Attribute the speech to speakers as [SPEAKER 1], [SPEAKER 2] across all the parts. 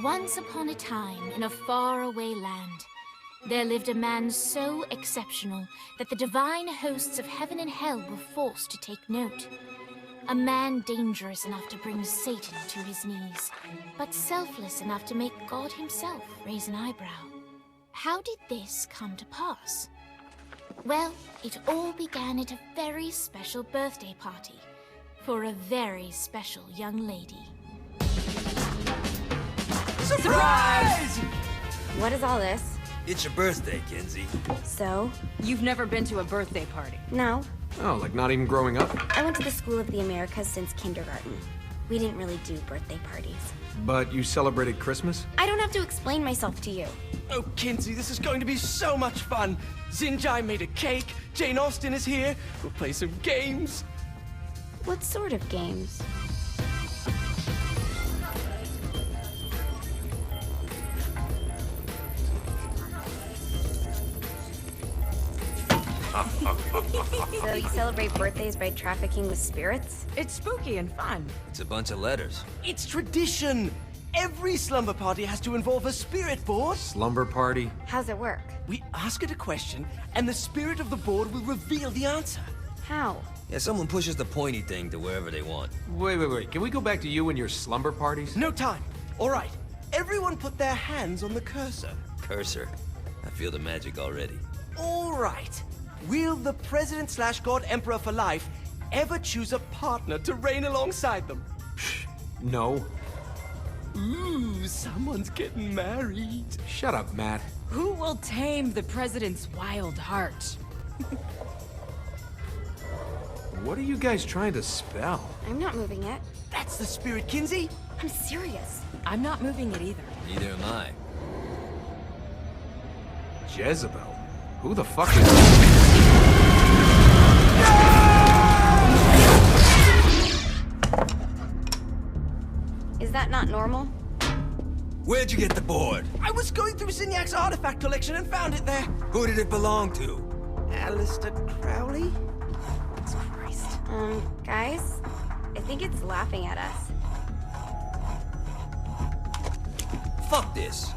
[SPEAKER 1] Once upon a time, in a faraway land, there lived a man so exceptional that the divine hosts of heaven and hell were forced to take note. A man dangerous enough to bring Satan to his knees, but selfless enough to make God himself raise an eyebrow. How did this come to pass? Well, it all began at a very special birthday party for a very special young lady.
[SPEAKER 2] Surprise!
[SPEAKER 3] What is all this?
[SPEAKER 4] It's your birthday, Kinzie.
[SPEAKER 3] So?
[SPEAKER 2] You've never been to a birthday party?
[SPEAKER 3] No.
[SPEAKER 5] Oh, like not even growing up?
[SPEAKER 3] I went to the School of the Americas since kindergarten. We didn't really do birthday parties.
[SPEAKER 5] But you celebrated Christmas?
[SPEAKER 3] I don't have to explain myself to you.
[SPEAKER 6] Oh, Kinzie, this is going to be so much fun. Xinjai made a cake, Jane Austen is here, we'll play some games.
[SPEAKER 3] What sort of games? So you celebrate birthdays by trafficking with spirits?
[SPEAKER 2] It's spooky and fun.
[SPEAKER 4] It's a bunch of letters.
[SPEAKER 6] It's tradition. Every slumber party has to involve a spirit board.
[SPEAKER 5] Slumber party?
[SPEAKER 3] How's it work?
[SPEAKER 6] We ask it a question, and the spirit of the board will reveal the answer.
[SPEAKER 3] How?
[SPEAKER 4] Yeah, someone pushes the pointy thing to wherever they want.
[SPEAKER 5] Wait. Can we go back to you and your slumber parties?
[SPEAKER 6] No time. All right. Everyone put their hands on the cursor.
[SPEAKER 4] Cursor. I feel the magic already.
[SPEAKER 6] All right. Will the President/God Emperor for life ever choose a partner to reign alongside them?
[SPEAKER 5] No.
[SPEAKER 6] Ooh, someone's getting married.
[SPEAKER 5] Shut up, Matt.
[SPEAKER 2] Who will tame the president's wild heart?
[SPEAKER 5] What are you guys trying to spell?
[SPEAKER 3] I'm not moving it.
[SPEAKER 6] That's the spirit, Kinzie.
[SPEAKER 3] I'm serious.
[SPEAKER 2] I'm not moving it either.
[SPEAKER 4] Neither am I.
[SPEAKER 5] Jezebel? Who the fuck is...
[SPEAKER 3] Is that not normal?
[SPEAKER 4] Where'd you get the board?
[SPEAKER 6] I was going through Signac's artifact collection and found it there.
[SPEAKER 4] Who did it belong to?
[SPEAKER 6] Alistair Crowley?
[SPEAKER 3] Christ. Guys? I think it's laughing at us.
[SPEAKER 4] Fuck this.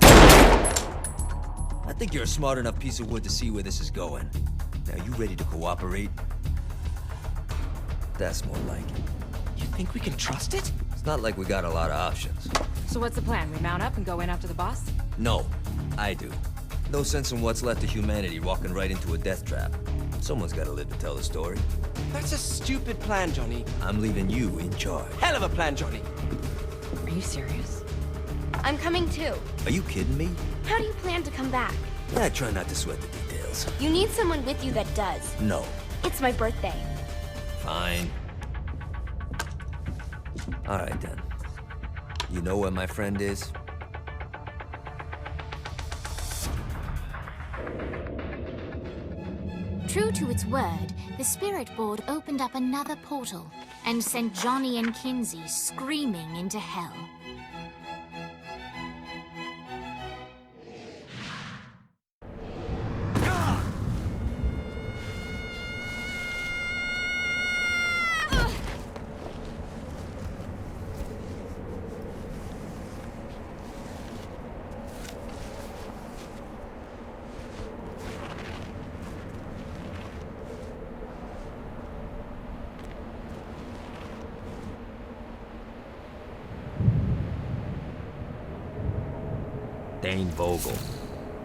[SPEAKER 4] I think you're a smart enough piece of wood to see where this is going. Now, you ready to cooperate? That's more like it.
[SPEAKER 6] You think we can trust it?
[SPEAKER 4] It's not like we got a lot of options.
[SPEAKER 2] So what's the plan? We mount up and go in after the boss?
[SPEAKER 4] No, I do. No sense in what's left of humanity walking right into a death trap. Someone's gotta live to tell the story.
[SPEAKER 6] That's a stupid plan, Johnny.
[SPEAKER 4] I'm leaving you in charge.
[SPEAKER 6] Hell of a plan, Johnny.
[SPEAKER 2] Are you serious?
[SPEAKER 3] I'm coming too.
[SPEAKER 4] Are you kidding me?
[SPEAKER 3] How do you plan to come back?
[SPEAKER 4] I try not to sweat the details.
[SPEAKER 3] You need someone with you that does.
[SPEAKER 4] No.
[SPEAKER 3] It's my birthday.
[SPEAKER 4] Fine. Alright then. You know where my friend is?
[SPEAKER 1] True to its word, the spirit board opened up another portal and sent Johnny and Kinzie screaming into hell.
[SPEAKER 4] Dane Vogel.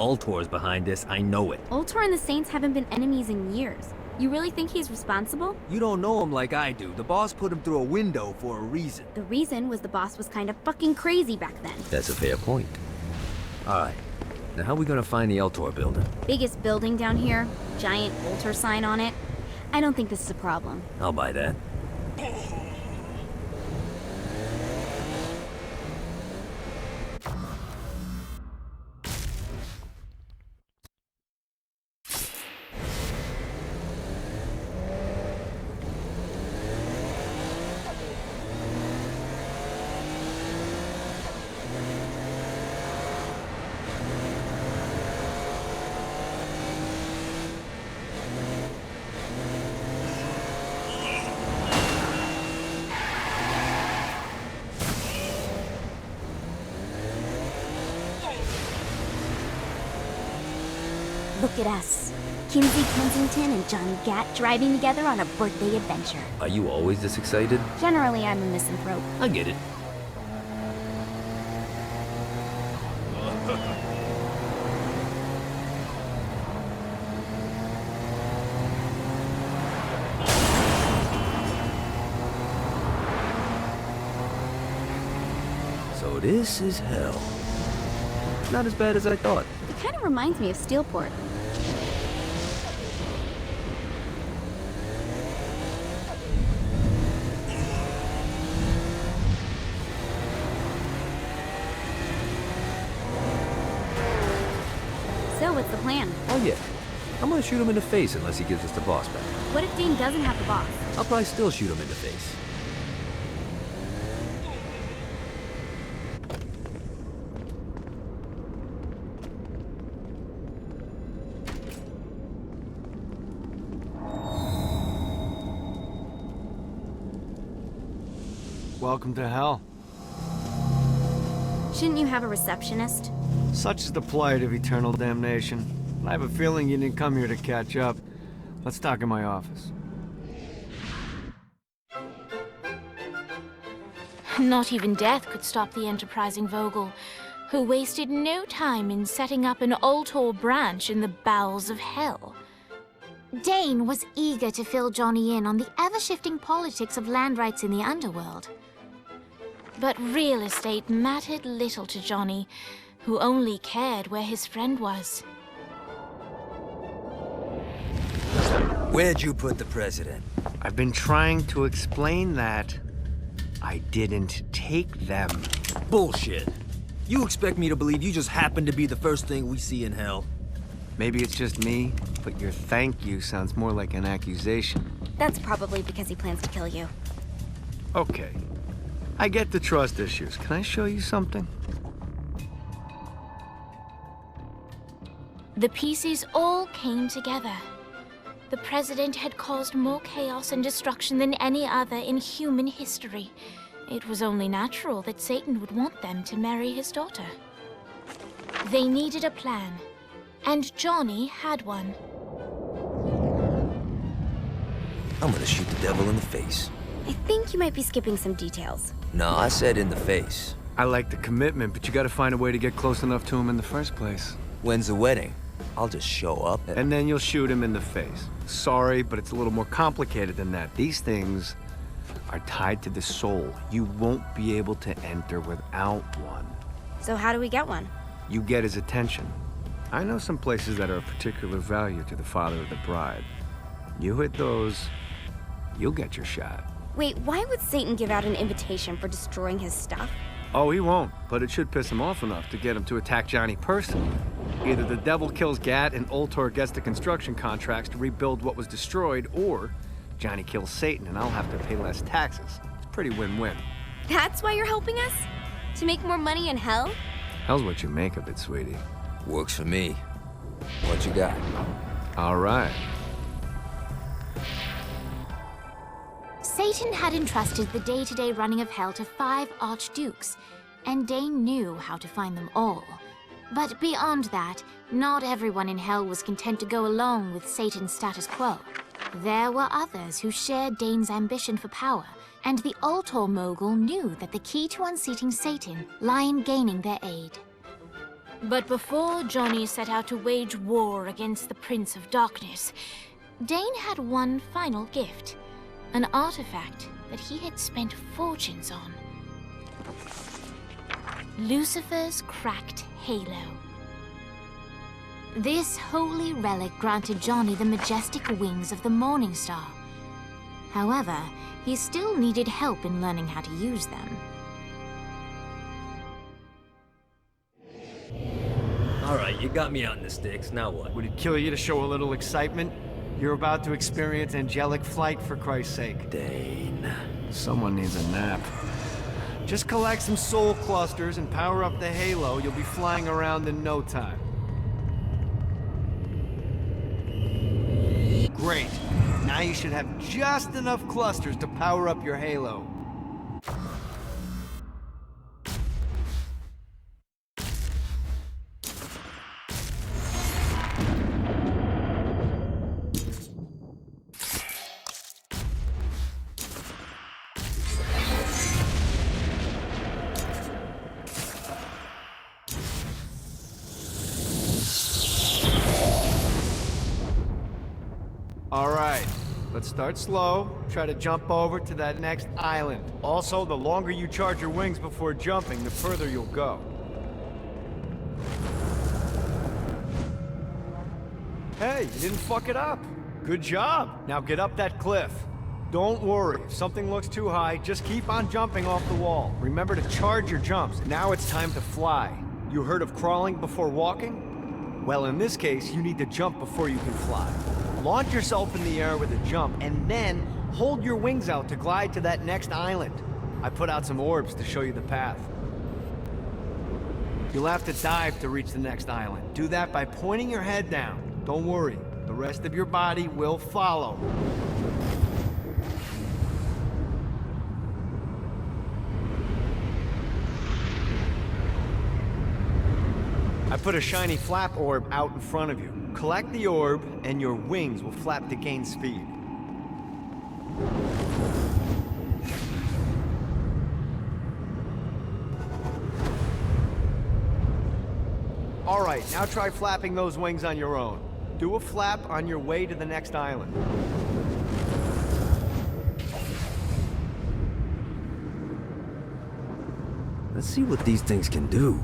[SPEAKER 4] Ultor's behind this, I know it.
[SPEAKER 3] Ultor and the Saints haven't been enemies in years. You really think he's responsible?
[SPEAKER 4] You don't know him like I do. The boss put him through a window for a reason.
[SPEAKER 3] The reason was the boss was kind of fucking crazy back then.
[SPEAKER 4] That's a fair point. Alright. Now how are we gonna find the Ultor building?
[SPEAKER 3] Biggest building down here, giant Ultor sign on it. I don't think this is a problem.
[SPEAKER 4] I'll buy that.
[SPEAKER 3] Look at us. Kinzie, Kensington, and Johnny GAT driving together on a birthday adventure.
[SPEAKER 7] Are you always this excited?
[SPEAKER 3] Generally, I'm a misanthrope.
[SPEAKER 7] I get it.
[SPEAKER 4] So this is hell. Not as bad as I thought.
[SPEAKER 3] It kind of reminds me of Steelport. So, what's the plan?
[SPEAKER 7] Oh yeah. I'm gonna shoot him in the face unless he gives us the boss back.
[SPEAKER 3] What if Dane doesn't have the boss?
[SPEAKER 7] I'll probably still shoot him in the face.
[SPEAKER 8] Welcome to hell.
[SPEAKER 3] Shouldn't you have a receptionist?
[SPEAKER 8] Such is the plight of eternal damnation. I have a feeling you didn't come here to catch up. Let's talk in my office.
[SPEAKER 1] Not even death could stop the enterprising Vogel, who wasted no time in setting up an Ultor branch in the bowels of hell. Dane was eager to fill Johnny in on the ever-shifting politics of land rights in the underworld. But real estate mattered little to Johnny, who only cared where his friend was.
[SPEAKER 4] Where'd you put the president?
[SPEAKER 8] I've been trying to explain that. I didn't take them.
[SPEAKER 4] Bullshit. You expect me to believe you just happened to be the first thing we see in hell?
[SPEAKER 8] Maybe it's just me, but your thank you sounds more like an accusation.
[SPEAKER 3] That's probably because he plans to kill you.
[SPEAKER 8] Okay. I get the trust issues. Can I show you something?
[SPEAKER 1] The pieces all came together. The president had caused more chaos and destruction than any other in human history. It was only natural that Satan would want them to marry his daughter. They needed a plan, and Johnny had one.
[SPEAKER 4] I'm gonna shoot the devil in the face.
[SPEAKER 3] I think you might be skipping some details.
[SPEAKER 4] No, I said in the face.
[SPEAKER 8] I like the commitment, but you gotta find a way to get close enough to him in the first place.
[SPEAKER 4] When's the wedding? I'll just show up
[SPEAKER 8] And then you'll shoot him in the face. Sorry, but it's a little more complicated than that. These things are tied to the soul. You won't be able to enter without one.
[SPEAKER 3] So how do we get one?
[SPEAKER 8] You get his attention. I know some places that are of particular value to the father of the bride. You hit those, you'll get your shot.
[SPEAKER 3] Wait, why would Satan give out an invitation for destroying his stuff?
[SPEAKER 8] Oh, he won't, but it should piss him off enough to get him to attack Johnny personally. Either the devil kills GAT and Ultor gets the construction contracts to rebuild what was destroyed, or Johnny kills Satan and I'll have to pay less taxes. It's pretty win-win.
[SPEAKER 3] That's why you're helping us? To make more money in hell?
[SPEAKER 8] Hell's what you make of it, sweetie.
[SPEAKER 4] Works for me. What you got?
[SPEAKER 8] All right.
[SPEAKER 1] Satan had entrusted the day-to-day running of hell to 5 archdukes, and Dane knew how to find them all. But beyond that, not everyone in hell was content to go along with Satan's status quo. There were others who shared Dane's ambition for power, and the Ultor mogul knew that the key to unseating Satan lay in gaining their aid. But before Johnny set out to wage war against the Prince of Darkness, Dane had one final gift. An artifact that he had spent fortunes on. Lucifer's cracked halo. This holy relic granted Johnny the majestic wings of the Morning Star. However, he still needed help in learning how to use them.
[SPEAKER 4] Alright, you got me out in the sticks, now what?
[SPEAKER 8] Would it kill you to show a little excitement? You're about to experience angelic flight, for Christ's sake.
[SPEAKER 4] Dane.
[SPEAKER 8] Someone needs a nap. Just collect some soul clusters and power up the halo. You'll be flying around in no time. Great. Now you should have just enough clusters to power up your halo. All right, let's start slow. Try to jump over to that next island. Also, the longer you charge your wings before jumping, the further you'll go. Hey, you didn't fuck it up. Good job. Now get up that cliff. Don't worry, if something looks too high, just keep on jumping off the wall. Remember to charge your jumps. Now it's time to fly. You heard of crawling before walking? Well, in this case, you need to jump before you can fly. Launch yourself in the air with a jump, and then hold your wings out to glide to that next island. I put out some orbs to show you the path. You'll have to dive to reach the next island. Do that by pointing your head down. Don't worry, the rest of your body will follow. I put a shiny flap orb out in front of you. Collect the orb, and your wings will flap to gain speed. All right, now try flapping those wings on your own. Do a flap on your way to the next island.
[SPEAKER 7] Let's see what these things can do.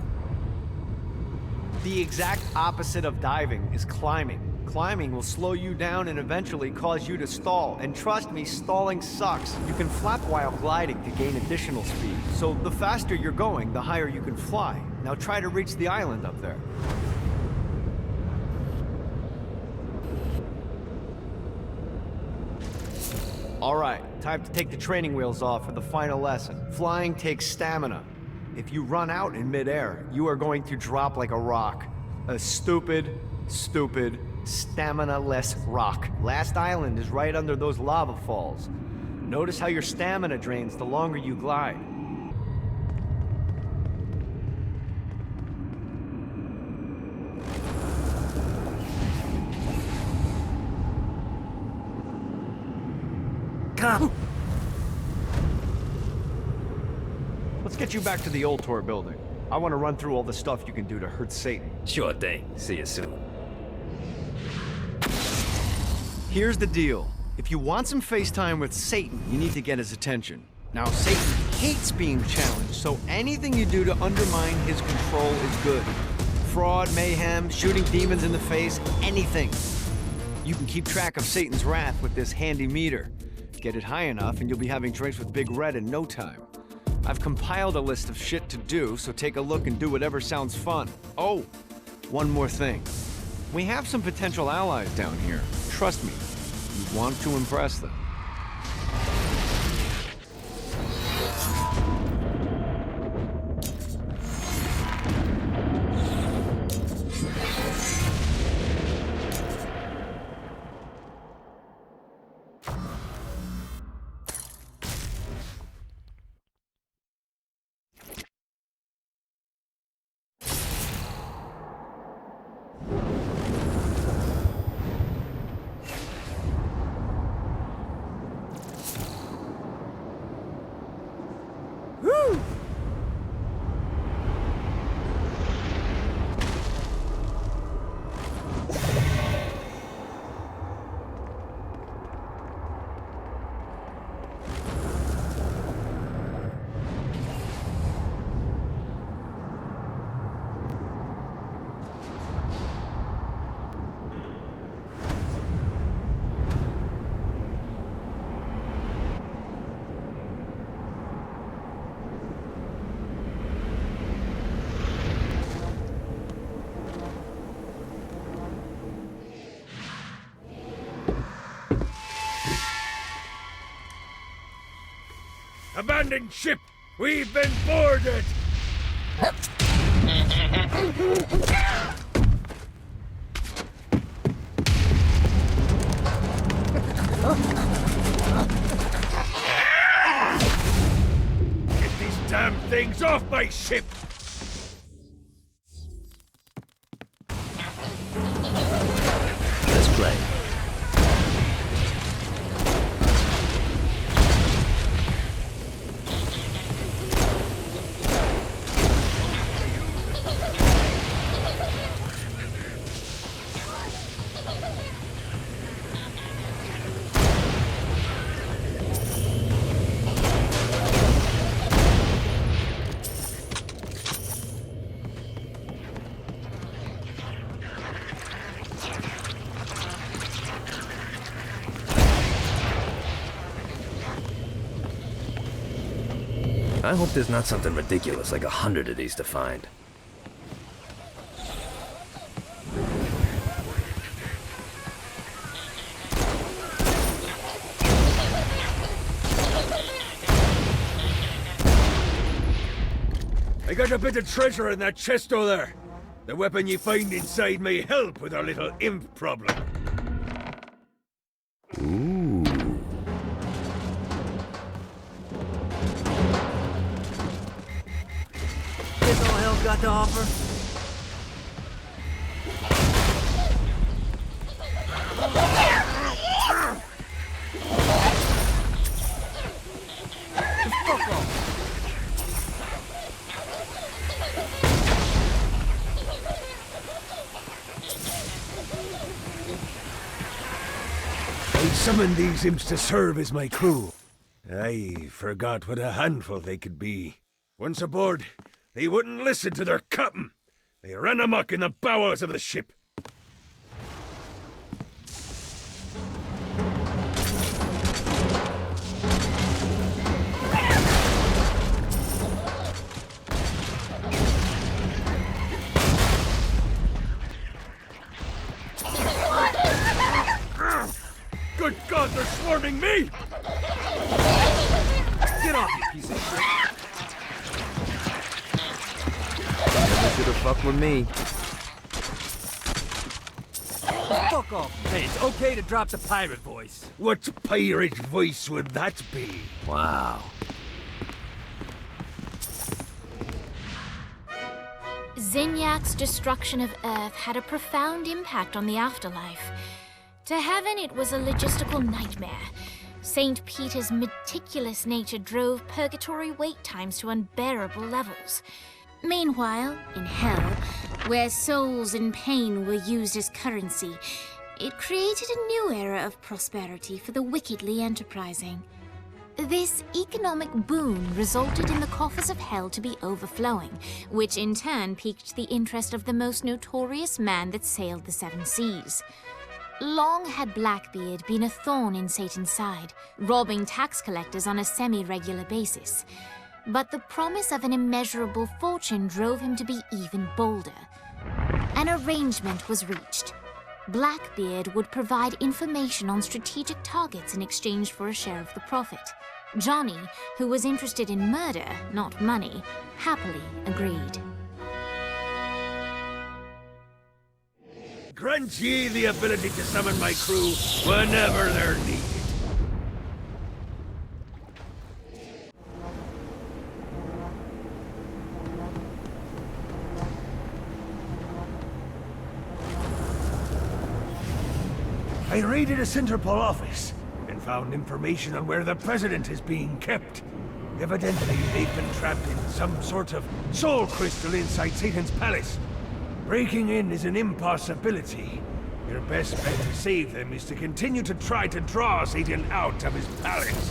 [SPEAKER 8] The exact opposite of diving is climbing. Climbing will slow you down and eventually cause you to stall. And trust me, stalling sucks. You can flap while gliding to gain additional speed. So the faster you're going, the higher you can fly. Now try to reach the island up there. All right, time to take the training wheels off for the final lesson. Flying takes stamina. If you run out in midair, you are going to drop like a rock. A stupid, stamina-less rock. Last island is right under those lava falls. Notice how your stamina drains the longer you glide.
[SPEAKER 7] Come!
[SPEAKER 8] Let's get you back to the old tour building. I want to run through all the stuff you can do to hurt Satan.
[SPEAKER 7] Sure thing. See you soon.
[SPEAKER 8] Here's the deal. If you want some FaceTime with Satan, you need to get his attention. Now, Satan hates being challenged, so anything you do to undermine his control is good. Fraud, mayhem, shooting demons in the face, anything. You can keep track of Satan's wrath with this handy meter. Get it high enough and you'll be having drinks with Big Red in no time. I've compiled a list of shit to do, so take a look and do whatever sounds fun. Oh, one more thing. We have some potential allies down here. Trust me, you want to impress them.
[SPEAKER 9] Abandoned ship! We've been boarded! Get these damn things off my ship!
[SPEAKER 7] Let's play. I hope there's not something ridiculous like 100 of these to find.
[SPEAKER 9] I got a bit of treasure in that chest over there. The weapon you find inside may help with our little imp problem.
[SPEAKER 7] Ooh.
[SPEAKER 4] That's all hell's got to offer? Fuck off!
[SPEAKER 9] I summoned these imps to serve as my crew. I forgot what a handful they could be. Once aboard, they wouldn't listen to their captain. They ran amok in the bowels of the ship. Good God, they're swarming me!
[SPEAKER 4] Get off, you piece of shit!
[SPEAKER 7] Never should have fucked with me.
[SPEAKER 4] Fuck off! Hey, it's okay to drop the pirate voice.
[SPEAKER 9] What pirate voice would that be?
[SPEAKER 7] Wow.
[SPEAKER 1] Zinyak's destruction of Earth had a profound impact on the afterlife. To heaven, it was a logistical nightmare. St. Peter's meticulous nature drove purgatory wait times to unbearable levels. Meanwhile, in hell, where souls in pain were used as currency, it created a new era of prosperity for the wickedly enterprising. This economic boon resulted in the coffers of hell to be overflowing, which in turn piqued the interest of the most notorious man that sailed the seven seas. Long had Blackbeard been a thorn in Satan's side, robbing tax collectors on a semi-regular basis. But the promise of an immeasurable fortune drove him to be even bolder. An arrangement was reached. Blackbeard would provide information on strategic targets in exchange for a share of the profit. Johnny, who was interested in murder, not money, happily agreed.
[SPEAKER 9] Grant ye the ability to summon my crew whenever they're needed. I raided a Centerpol office and found information on where the president is being kept. Evidently, they've been trapped in some sort of soul crystal inside Satan's palace. Breaking in is an impossibility. Your best bet to save them is to continue to try to draw Satan out of his palace.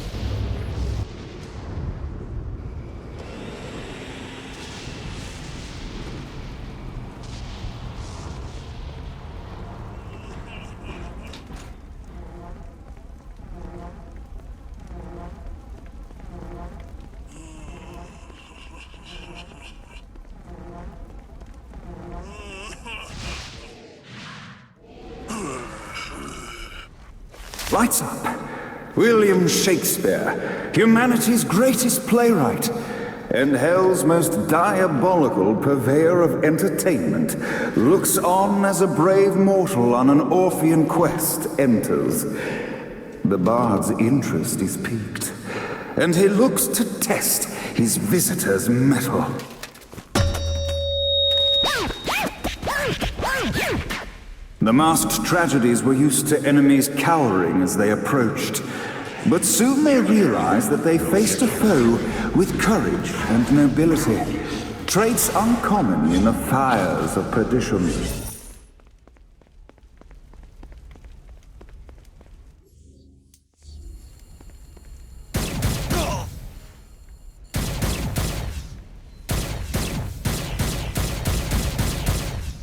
[SPEAKER 10] Lights up. William Shakespeare, humanity's greatest playwright, and hell's most diabolical purveyor of entertainment, looks on as a brave mortal on an Orphean quest enters. The bard's interest is piqued, and he looks to test his visitor's mettle. The masked tragedies were used to enemies cowering as they approached, but soon they realized that they faced a foe with courage and nobility, traits uncommon in the fires of perdition.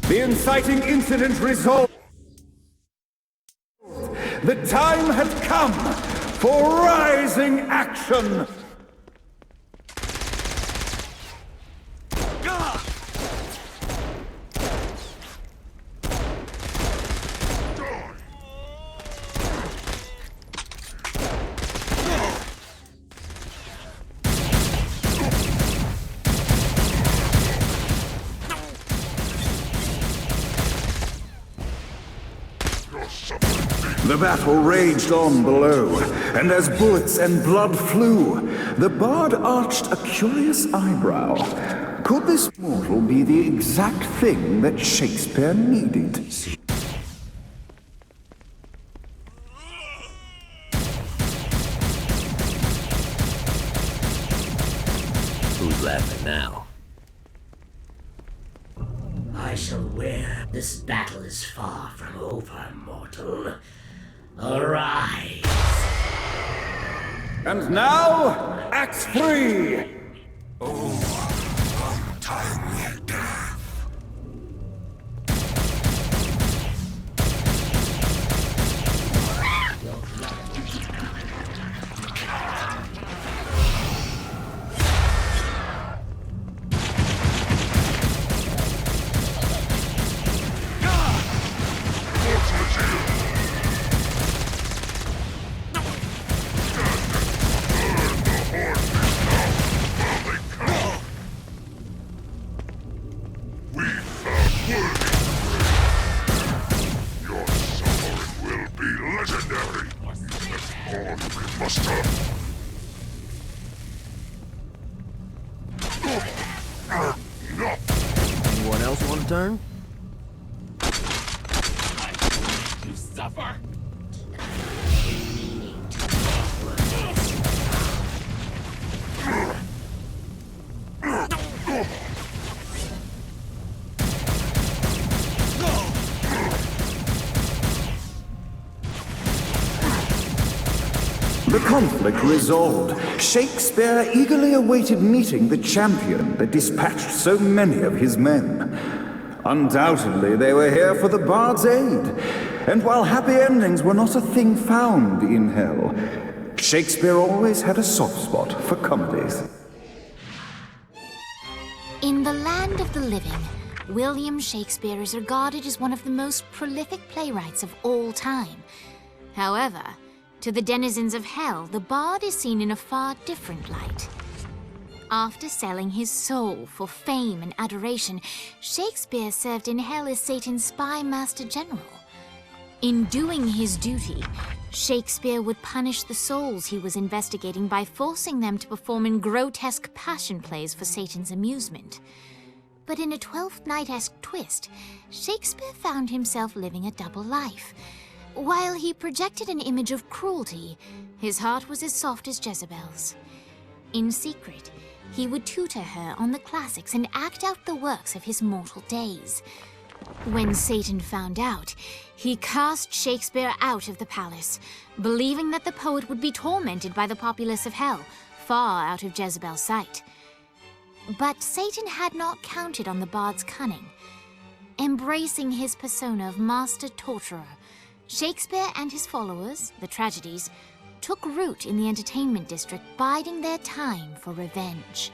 [SPEAKER 10] The inciting incident resolved. The time had come for rising action. The battle raged on below, and as bullets and blood flew, the bard arched a curious eyebrow. Could this mortal be the exact thing that Shakespeare needed?
[SPEAKER 7] Who's laughing now?
[SPEAKER 11] I shall wear. This battle is far from over, mortal. Arise!
[SPEAKER 10] And now, Act 3!
[SPEAKER 9] Untimely death.
[SPEAKER 6] Anyone else want to turn?
[SPEAKER 11] You suffer!
[SPEAKER 10] The conflict resolved, Shakespeare eagerly awaited meeting the champion that dispatched so many of his men. Undoubtedly, they were here for the bard's aid, and while happy endings were not a thing found in hell, Shakespeare always had a soft spot for comedies.
[SPEAKER 1] In the land of the living, William Shakespeare is regarded as one of the most prolific playwrights of all time. However, to the denizens of hell, the bard is seen in a far different light. After selling his soul for fame and adoration, Shakespeare served in hell as Satan's spy master general. In doing his duty, Shakespeare would punish the souls he was investigating by forcing them to perform in grotesque passion plays for Satan's amusement. But in a Twelfth Night-esque twist, Shakespeare found himself living a double life. While he projected an image of cruelty, his heart was as soft as Jezebel's. In secret, he would tutor her on the classics and act out the works of his mortal days. When Satan found out, he cast Shakespeare out of the palace, believing that the poet would be tormented by the populace of hell, far out of Jezebel's sight. But Satan had not counted on the bard's cunning. Embracing his persona of master torturer, Shakespeare and his followers, the tragedies, took root in the entertainment district, biding their time for revenge.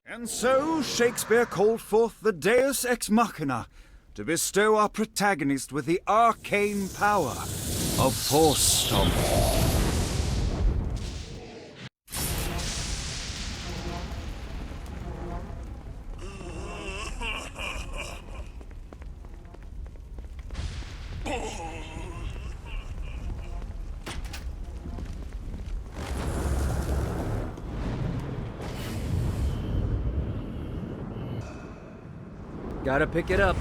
[SPEAKER 10] And so Shakespeare called forth the Deus Ex Machina to bestow our protagonist with the arcane power of Force Stomp.
[SPEAKER 6] Gotta pick it up.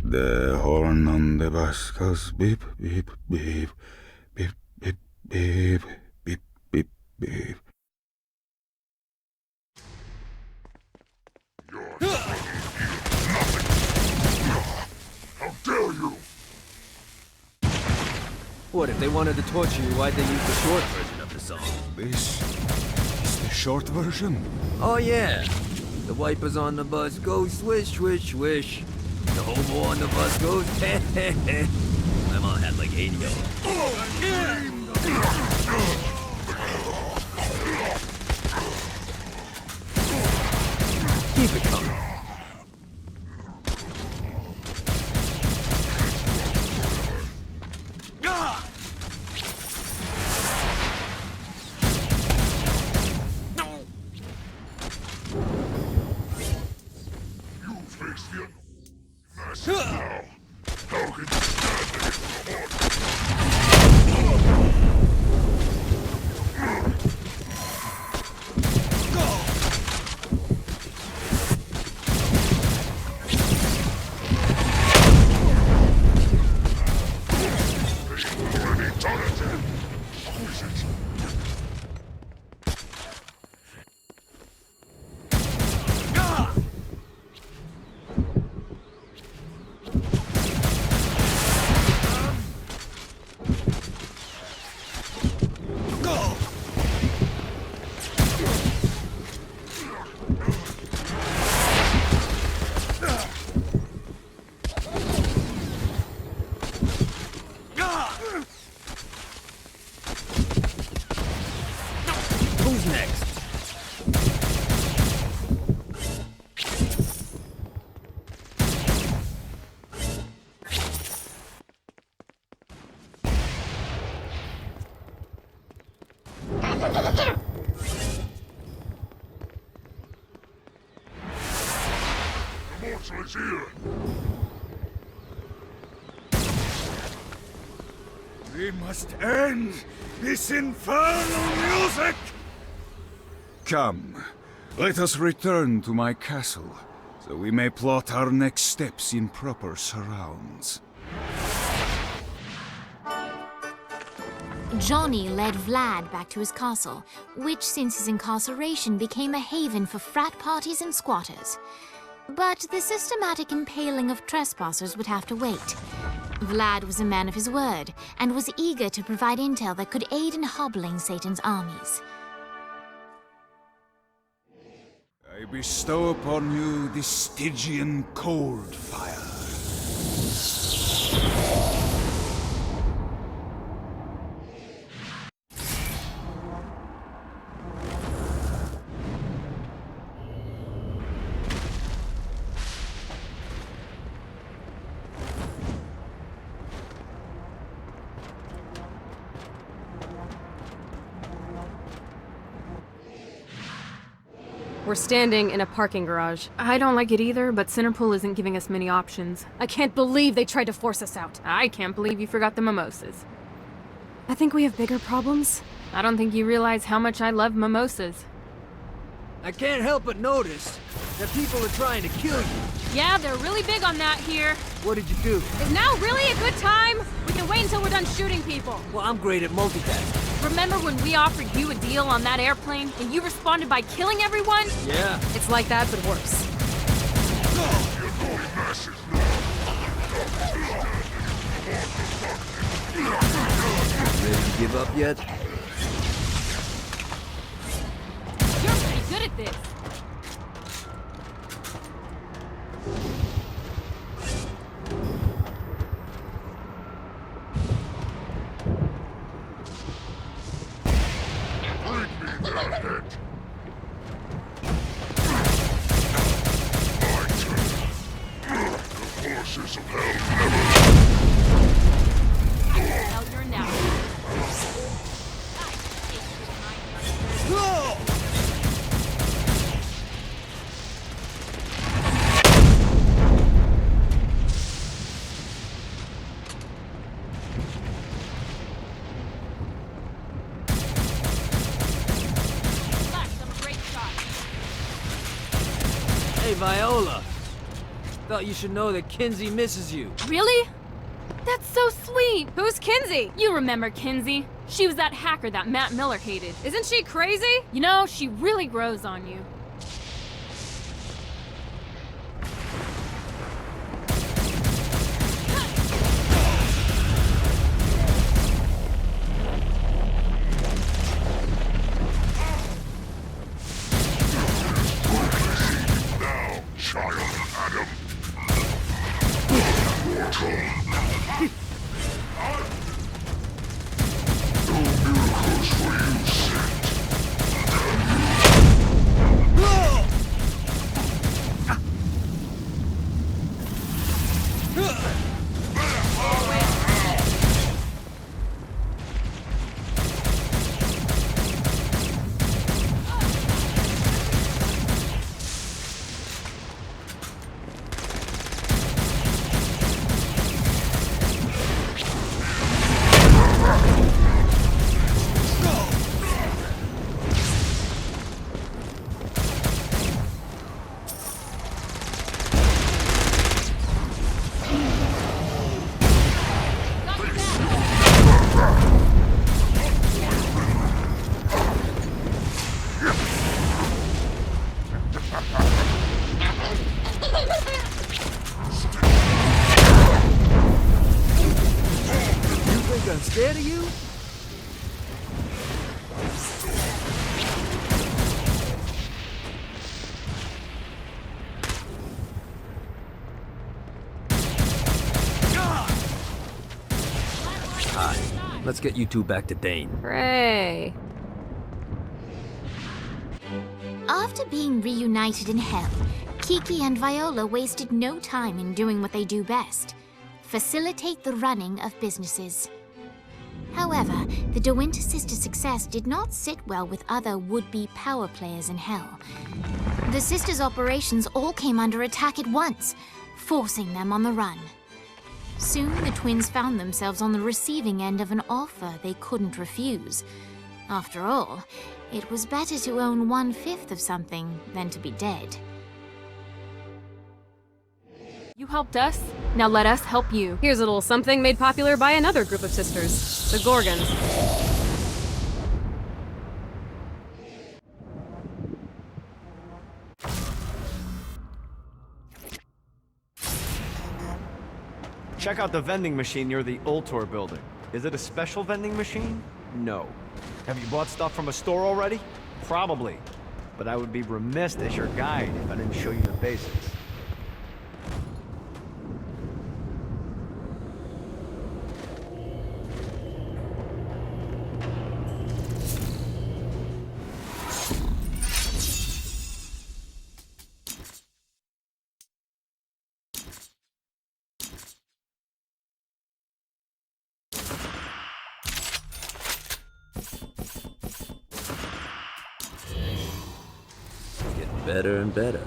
[SPEAKER 10] The horn on the bus goes beep, beep, beep, beep, beep, beep, beep, beep, beep.
[SPEAKER 9] How dare you!
[SPEAKER 6] What, if they wanted to torture you, why'd they use the short version of the
[SPEAKER 7] song.
[SPEAKER 10] This is the short version?
[SPEAKER 7] Oh yeah. The wipers on the bus go swish, swish, swish. The hobo on the bus goes heh heh heh. My mom had like 80 of them. Keep it coming. Who's next?
[SPEAKER 9] The mortal is here. We must end this infernal music!
[SPEAKER 10] Come, let us return to my castle, so we may plot our next steps in proper surrounds.
[SPEAKER 1] Johnny led Vlad back to his castle, which since his incarceration became a haven for frat parties and squatters. But the systematic impaling of trespassers would have to wait. Vlad was a man of his word, and was eager to provide intel that could aid in hobbling Satan's armies.
[SPEAKER 10] I bestow upon you the Stygian cold fire.
[SPEAKER 12] We're standing in a parking garage. I don't like it either, but Centerpool isn't giving us many options.
[SPEAKER 2] I can't believe they tried to force us out.
[SPEAKER 12] I can't believe you forgot the mimosas.
[SPEAKER 2] I think we have bigger problems.
[SPEAKER 12] I don't think you realize how much I love mimosas.
[SPEAKER 7] I can't help but notice that people are trying to kill you.
[SPEAKER 2] Yeah, they're really big on that here.
[SPEAKER 7] What did you do?
[SPEAKER 2] Is now really a good time? We can wait until we're done shooting people.
[SPEAKER 7] Well, I'm great at multitasking.
[SPEAKER 12] Remember when we offered you a deal on that airplane and you responded by killing everyone?
[SPEAKER 7] Yeah.
[SPEAKER 2] It's like that, but worse.
[SPEAKER 7] Ready to give up yet?
[SPEAKER 12] You're pretty good at this.
[SPEAKER 7] Hey, Viola. Thought you should know that Kinzie misses you.
[SPEAKER 12] Really? That's so sweet. Who's Kinzie? You remember Kinzie. She was that hacker that Matt Miller hated.
[SPEAKER 2] Isn't she crazy?
[SPEAKER 12] You know, she really grows on you.
[SPEAKER 8] I'm scared of you?
[SPEAKER 7] Hi. Let's get you two back to Dane.
[SPEAKER 12] Hooray.
[SPEAKER 1] After being reunited in hell, Kiki and Viola wasted no time in doing what they do best: facilitate the running of businesses. However, the De Winter sisters' success did not sit well with other would-be power players in hell. The sisters' operations all came under attack at once, forcing them on the run. Soon, the twins found themselves on the receiving end of an offer they couldn't refuse. After all, it was better to own 1/5 of something than to be dead.
[SPEAKER 12] You helped us, now let us help you. Here's a little something made popular by another group of sisters, the Gorgons.
[SPEAKER 8] Check out the vending machine near the Ultor building. Is it a special vending machine? No. Have you bought stuff from a store already? Probably. But I would be remiss as your guide if I didn't show you the basics.
[SPEAKER 7] Better and better.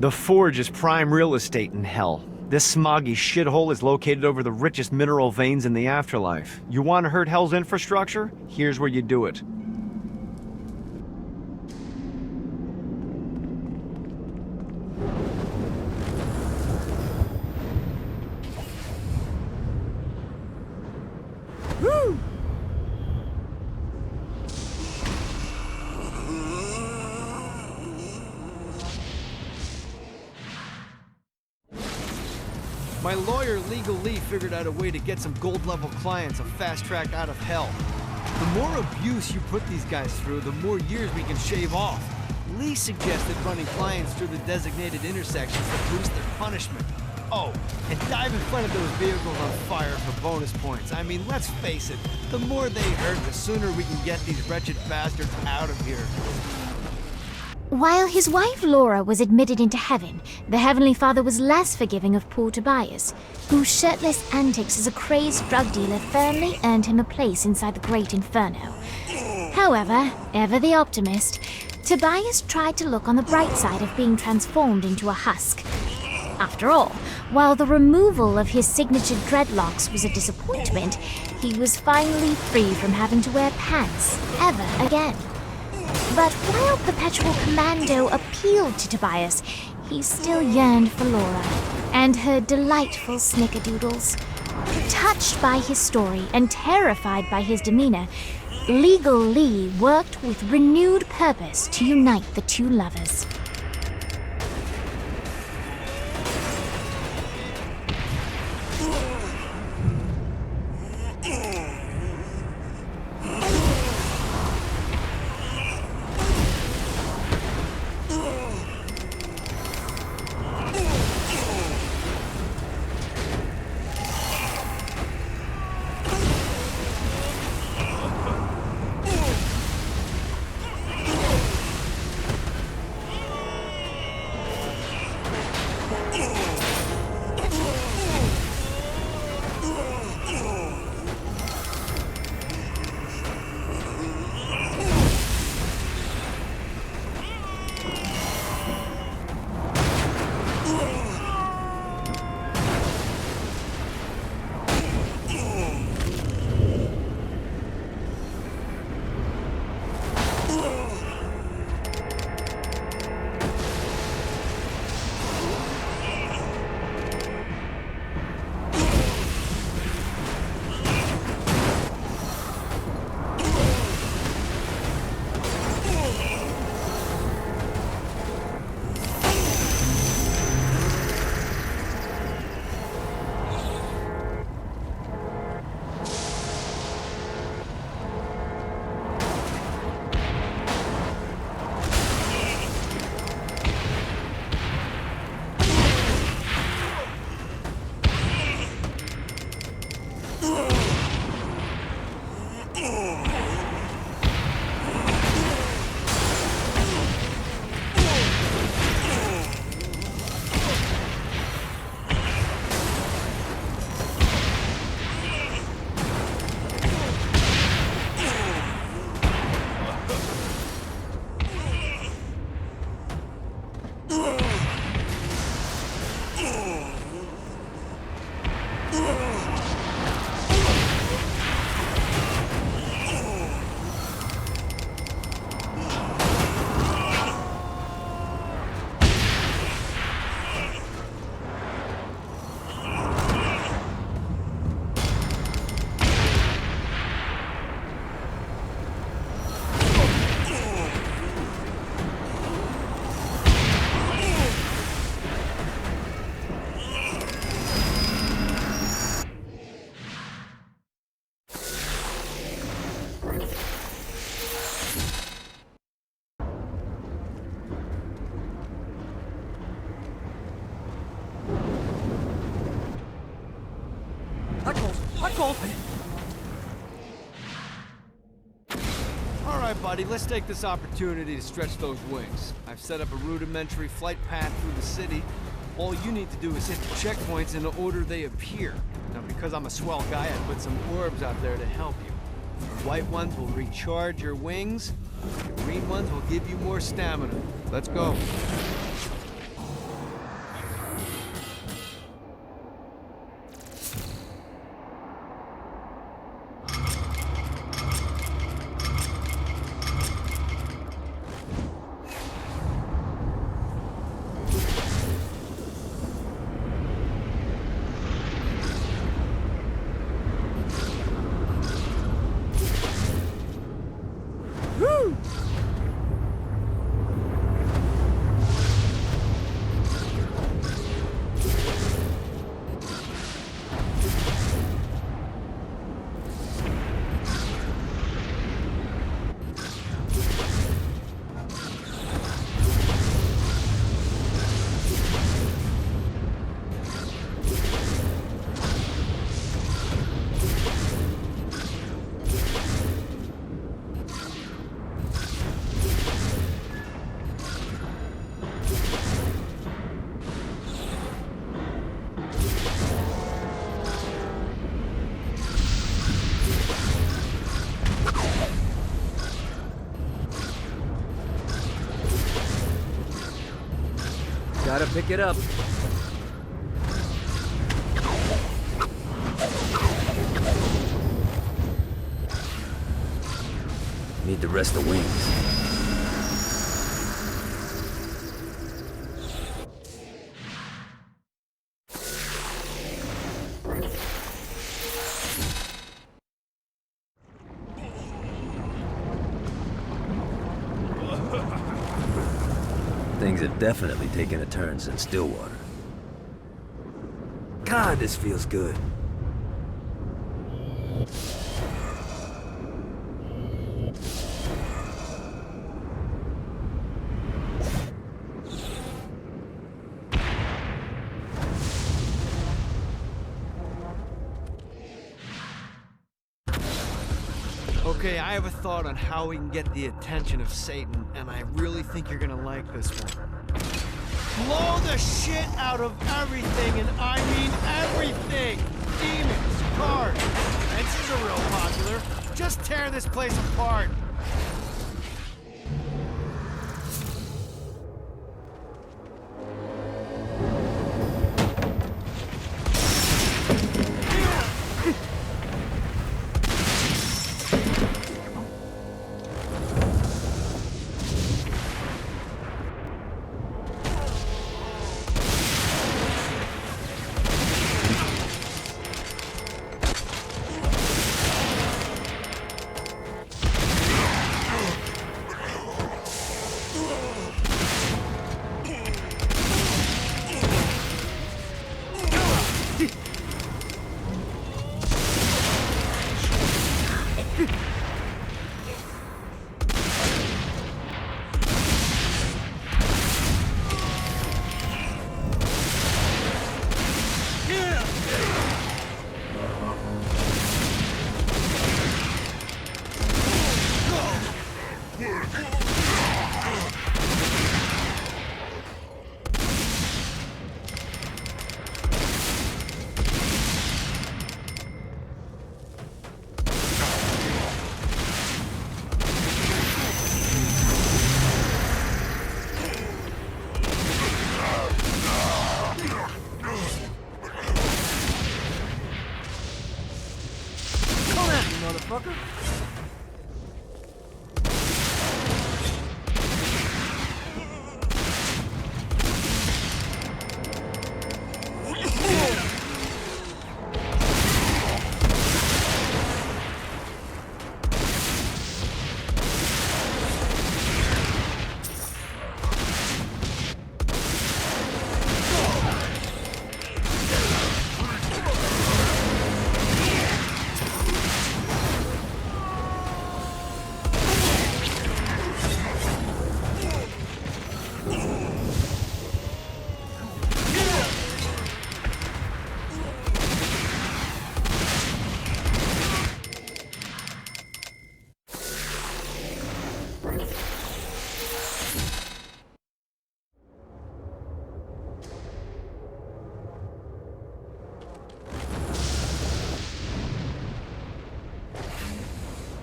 [SPEAKER 8] The Forge is prime real estate in hell. This smoggy shithole is located over the richest mineral veins in the afterlife. You want to hurt hell's infrastructure? Here's where you do it. Woo! My lawyer, Legal Lee, figured out a way to get some gold-level clients a fast track out of hell. The more abuse you put these guys through, the more years we can shave off. Lee suggested running clients through the designated intersections to boost their punishment. Oh, and dive in front of those vehicles on fire for bonus points. I mean, let's face it, the more they hurt, the sooner we can get these wretched bastards out of here.
[SPEAKER 1] While his wife Laura was admitted into heaven, the Heavenly Father was less forgiving of poor Tobias, whose shirtless antics as a crazed drug dealer firmly earned him a place inside the Great Inferno. However, ever the optimist, Tobias tried to look on the bright side of being transformed into a husk. After all, While the removal of his signature dreadlocks was a disappointment, he was finally free from having to wear pants ever again. But while Perpetual Commando appealed to Tobias, he still yearned for Laura and her delightful snickerdoodles. Touched by his story and terrified by his demeanor, Legal Lee worked with renewed purpose to unite the two lovers.
[SPEAKER 8] Alright, buddy, let's take this opportunity to stretch those wings. I've set up a rudimentary flight path through the city. All you need to do is hit the checkpoints in the order they appear. Now, because I'm a swell guy, I put some orbs out there to help you. The white ones will recharge your wings. The green ones will give you more stamina. Let's go.
[SPEAKER 7] Gotta pick it up. Need to rest the wings. Things have definitely taken a turn since Stillwater. God, this feels good.
[SPEAKER 8] Okay, I have a thought on how we can get the attention of Satan, and I really think you're gonna like this one. Blow the shit out of everything, and I mean everything! Demons, cars, fences are real popular. Just tear this place apart.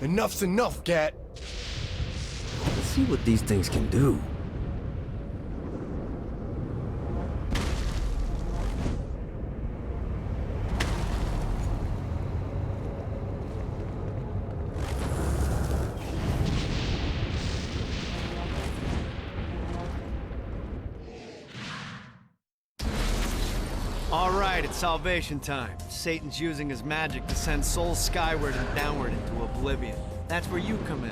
[SPEAKER 6] Enough's enough, GAT.
[SPEAKER 7] Let's see what these things can do.
[SPEAKER 8] All right, it's salvation time. Satan's using his magic to send souls skyward and downward into oblivion. That's where you come in.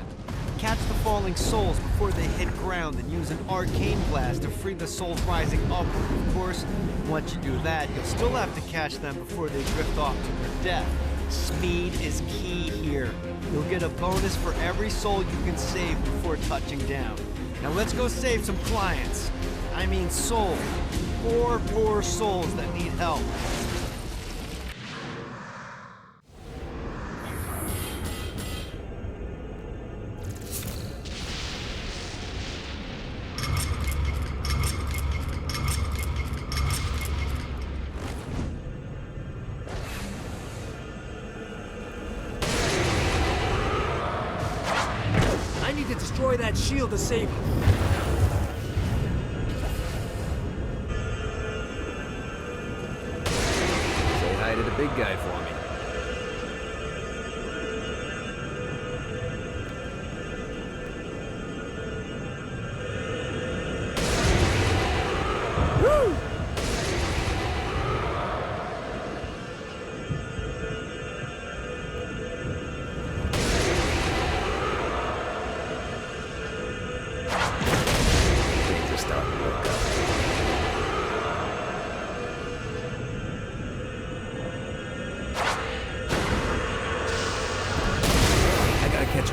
[SPEAKER 8] Catch the falling souls before they hit ground and use an arcane blast to free the souls rising upward. Of course, once you do that, you'll still have to catch them before they drift off to their death. Speed is key here. You'll get a bonus for every soul you can save before touching down. Now let's go save some clients. I mean souls. Poor souls that need help.
[SPEAKER 6] I need to destroy that shield to save him.
[SPEAKER 7] To the big guy for me.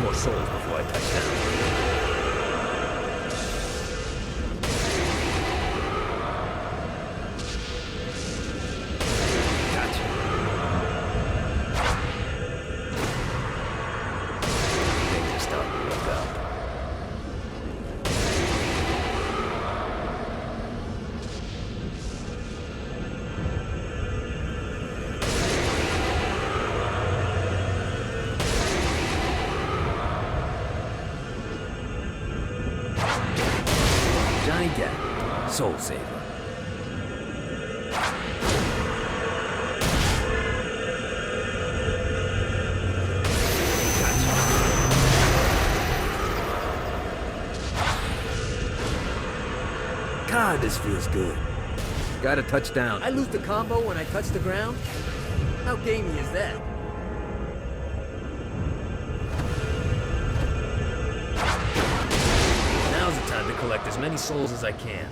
[SPEAKER 7] more souls before I touch down. Gotcha. Things are starting to look up. GAT, Soul Saver. God, this feels good. Got a touchdown. I lose the combo when I touch the ground? How gamey is that? Now's the time to collect as many souls as I can.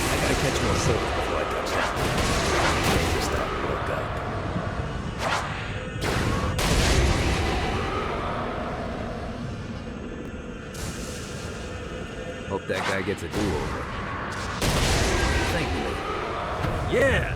[SPEAKER 7] I gotta catch more souls before I touch down. Things are starting to look up. Hope that guy gets a do-over. Thank you, lady. Yeah!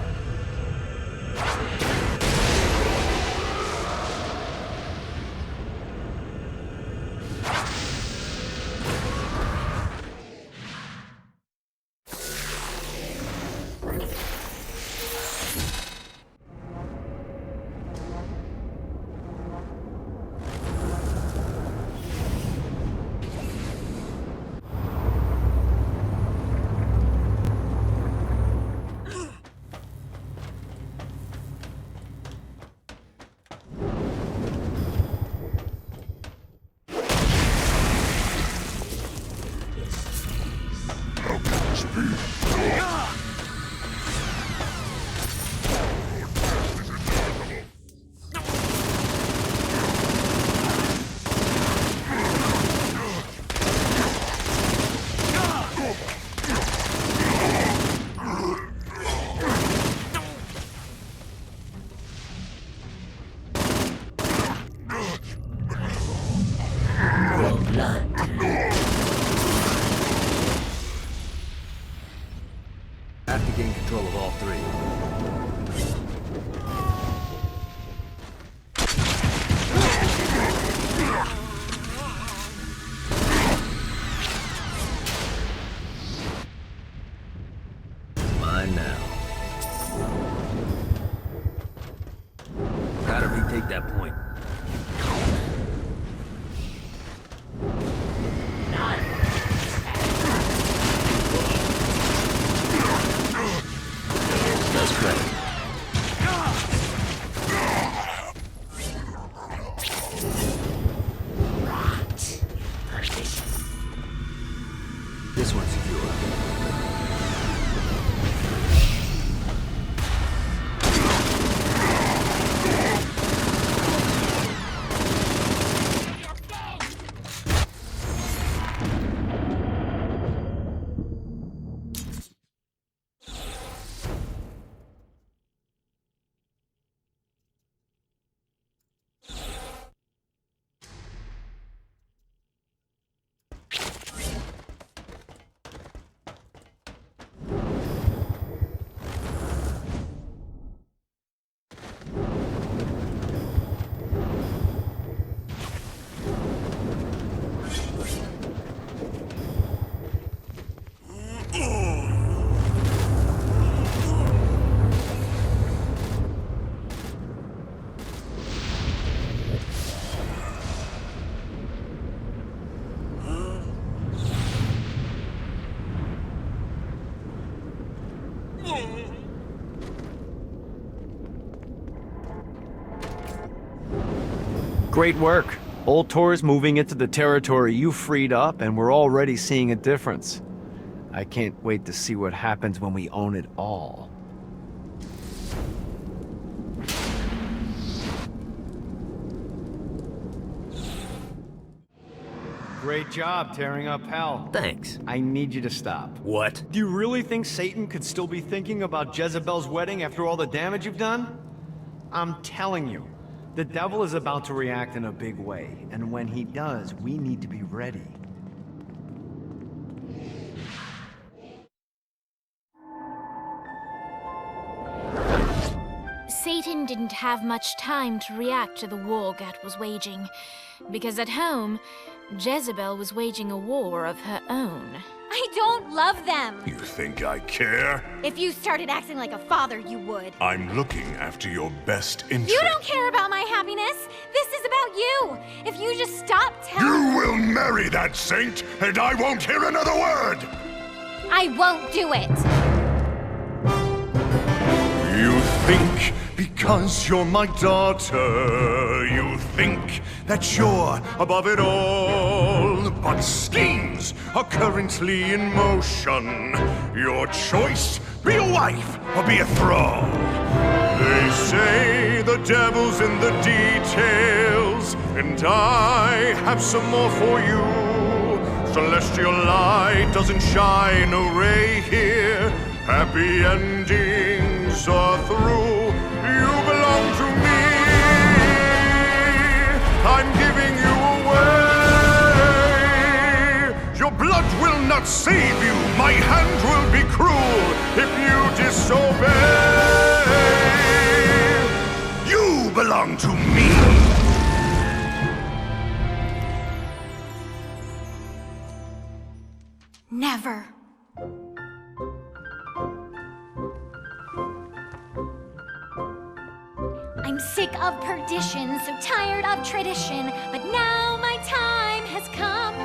[SPEAKER 7] I have to gain control of all three. Mine now. Gotta retake that point. That's correct. This one's secure.
[SPEAKER 8] Great work. Ultor's moving into the territory you freed up, and we're already seeing a difference. I can't wait to see what happens when we own it all. Great job tearing up hell.
[SPEAKER 7] Thanks.
[SPEAKER 8] I need you to stop.
[SPEAKER 7] What?
[SPEAKER 8] Do you really think Satan could still be thinking about Jezebel's wedding after all the damage you've done? I'm telling you, the devil is about to react in a big way, and when he does, we need to be ready.
[SPEAKER 1] Satan didn't have much time to react to the war GAT was waging, because at home, Jezebel was waging a war of her own.
[SPEAKER 3] I don't love them.
[SPEAKER 13] You think I care?
[SPEAKER 3] If you started acting like a father, you would.
[SPEAKER 13] I'm looking after your best interest.
[SPEAKER 3] You don't care about my happiness. This is about you. If you just stop telling...
[SPEAKER 13] You will marry that saint, and I won't hear another word!
[SPEAKER 3] I won't do it.
[SPEAKER 13] You think because you're my daughter, you think that you're above it all. But schemes are currently in motion. Your choice, be a wife or be a thrall. They say the devil's in the details, and I have some more for you. Celestial light doesn't shine a ray here. Happy endings are through. You belong to me. I'm giving you away. Your blood will not save you. My hand will be cruel if you disobey. You belong to me.
[SPEAKER 3] Never. I'm sick of perdition, so tired of tradition, but now my time has come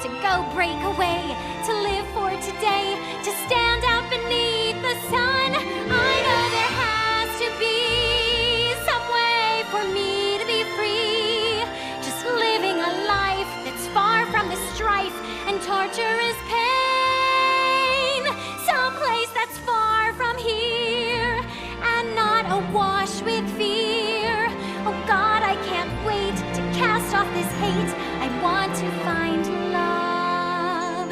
[SPEAKER 3] to go break away, to live for today, to stand out beneath the sun. I know there has to be some way for me to be free, just living a life that's far from the strife and torturous pain, someplace that's far from here and not awash with fear. Oh God, I can't wait to cast off this hate. I want to find love.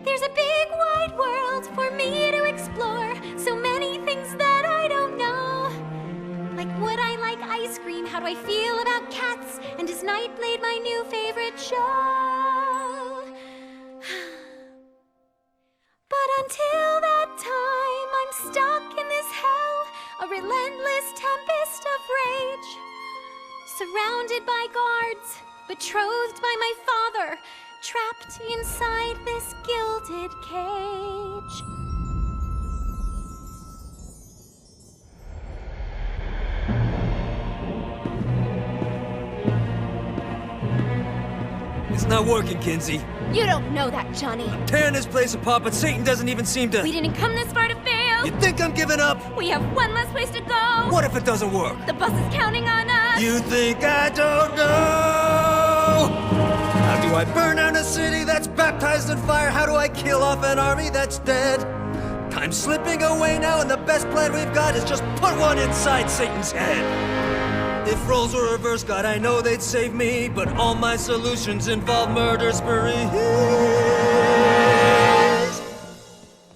[SPEAKER 3] There's a big wide world for me to explore, so many things that I don't know. Like, would I like ice cream? How do I feel about cats? And is Nightblade my new favorite show? But until that time, I'm stuck in this hell, a relentless tempest of rage, surrounded by guards, betrothed by my father, trapped inside this gilded cage.
[SPEAKER 4] It's not working, Kinzie.
[SPEAKER 3] You don't know that, Johnny.
[SPEAKER 4] Tearing this place apart, but Satan doesn't even seem to...
[SPEAKER 3] We didn't come this far to fail.
[SPEAKER 4] You think I'm giving up?
[SPEAKER 3] We have one less place to go.
[SPEAKER 4] What if it doesn't work?
[SPEAKER 3] The bus is counting on us.
[SPEAKER 4] You think I don't know? How do I burn down a city that's baptized in fire? How do I kill off an army that's dead? Time's slipping away now, and the best plan we've got is just put one inside Satan's head. If roles were reversed, God, I know they'd save me, but all my solutions involve murder sprees.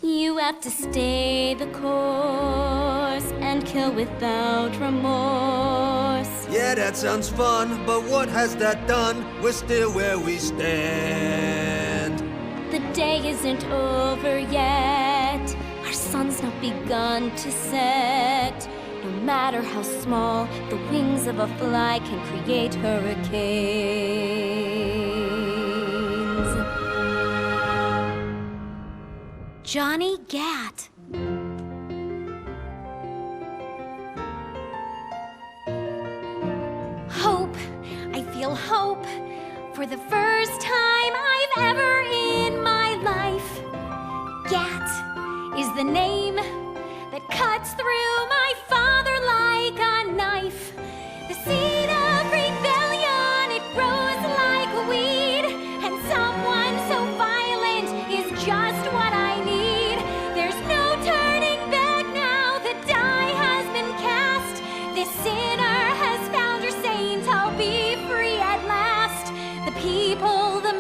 [SPEAKER 3] You have to stay the course and kill without remorse.
[SPEAKER 4] Yeah, that sounds fun, but what has that done? We're still where we stand.
[SPEAKER 3] The day isn't over yet. Our sun's not begun to set. No matter how small, the wings of a fly can create hurricanes. Johnny GAT. Hope. I feel hope. For the first time I've ever in my life. GAT is the name that cuts through my father like a knife. The seed of rebellion, it grows like a weed, and someone so violent is just what I need. There's no turning back now, the die has been cast. This sinner has found her saint, I'll be free at last. The people, the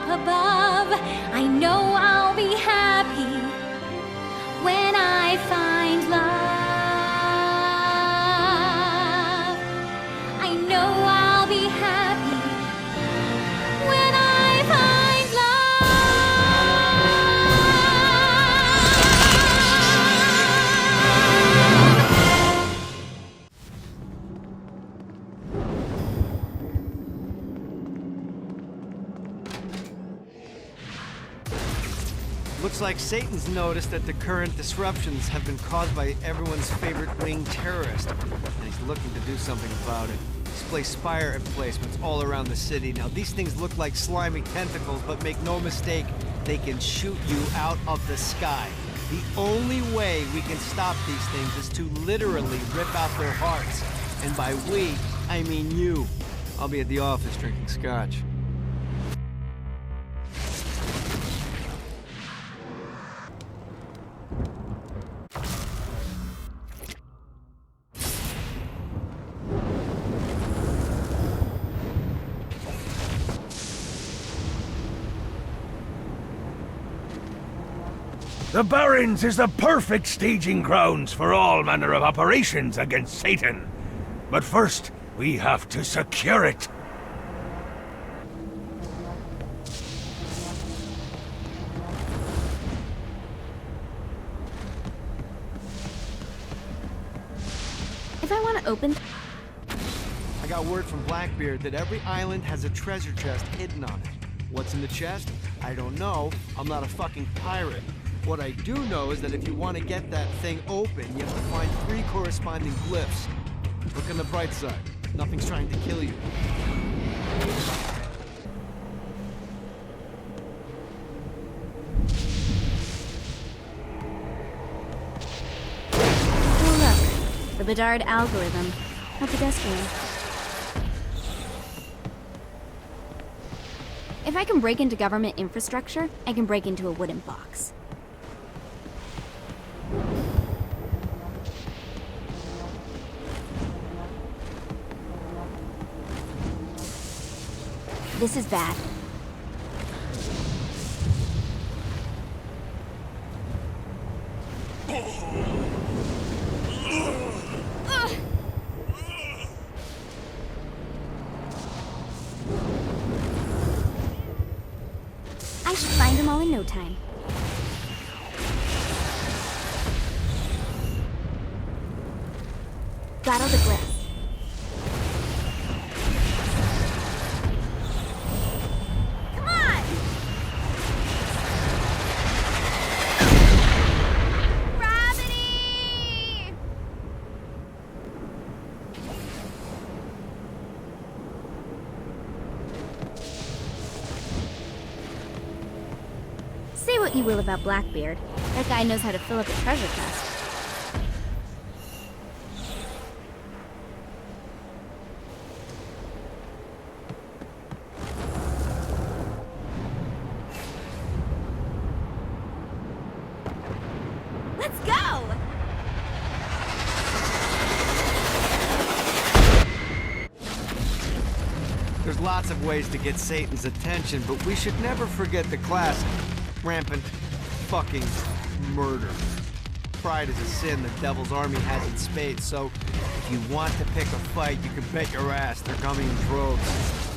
[SPEAKER 3] up above. I know I'll be happy when I find love. I know I'll be happy when I find love.
[SPEAKER 8] Looks like Satan's noticed that the current disruptions have been caused by everyone's favorite winged terrorist, and he's looking to do something about it. He's placed spire emplacements all around the city. Now, these things look like slimy tentacles, but make no mistake, they can shoot you out of the sky. The only way we can stop these things is to literally rip out their hearts. And by we, I mean you. I'll be at the office drinking scotch.
[SPEAKER 9] The Barrens is the perfect staging grounds for all manner of operations against Satan. But first, we have to secure it.
[SPEAKER 3] If I want to open...
[SPEAKER 8] I got word from Blackbeard that every island has a treasure chest hidden on it. What's in the chest? I don't know. I'm not a fucking pirate. What I do know is that if you want to get that thing open, you have to find 3 corresponding glyphs. Look on the bright side. Nothing's trying to kill you.
[SPEAKER 3] Oh look, the Bedard algorithm. Multidestrual. If I can break into government infrastructure, I can break into a wooden box. This is bad. I should find them all in no time. Battle the glyphs. Say what you will about Blackbeard, that guy knows how to fill up a treasure chest. Let's go!
[SPEAKER 8] There's lots of ways to get Satan's attention, but we should never forget the classic. Rampant fucking murder. Pride is a sin the Devil's Army has in spades, so if you want to pick a fight, you can bet your ass they're coming in droves.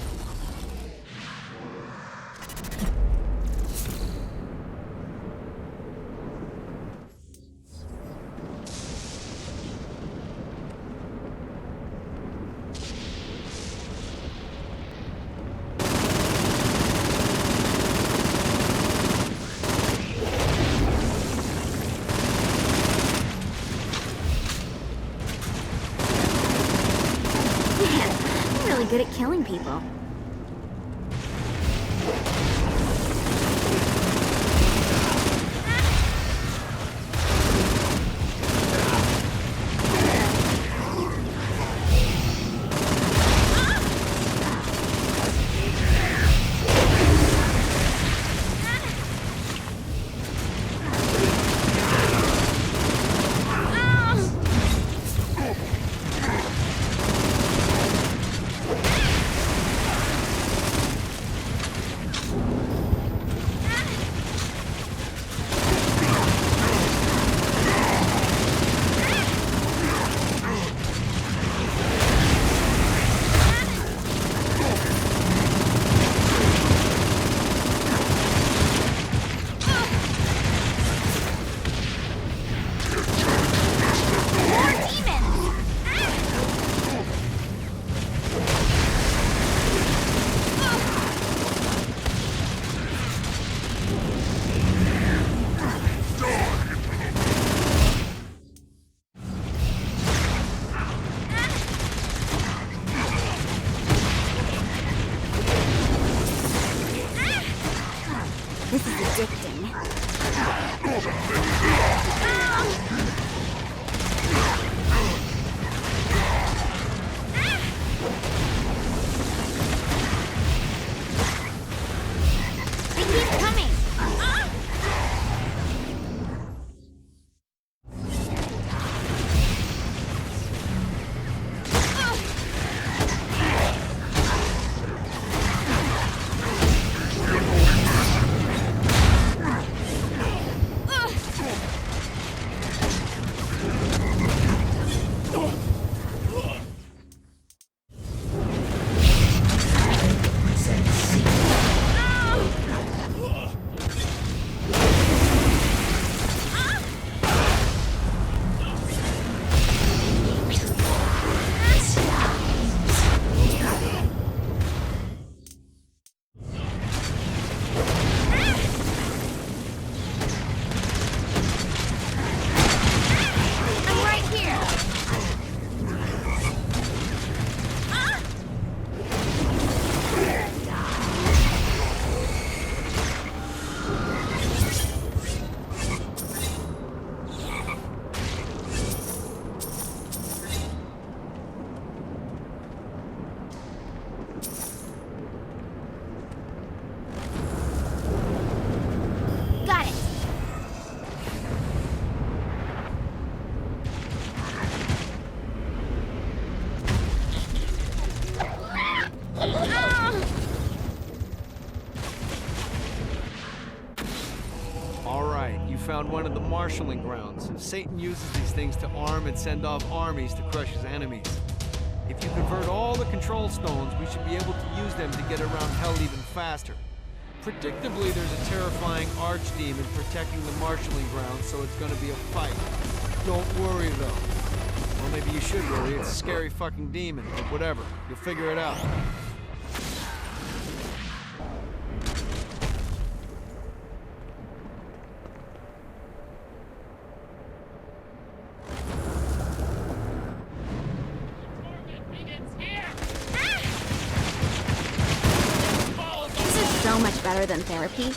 [SPEAKER 3] Good at killing people. This is addicting. They keep coming.
[SPEAKER 8] Found one of the marshalling grounds. Satan uses these things to arm and send off armies to crush his enemies. If you convert all the control stones, we should be able to use them to get around hell even faster. Predictably, there's a terrifying archdemon protecting the marshalling grounds, so it's gonna be a fight. Don't worry, though. Well, maybe you should worry. It's a scary fucking demon, but whatever. You'll figure it out.
[SPEAKER 3] So much better than therapy.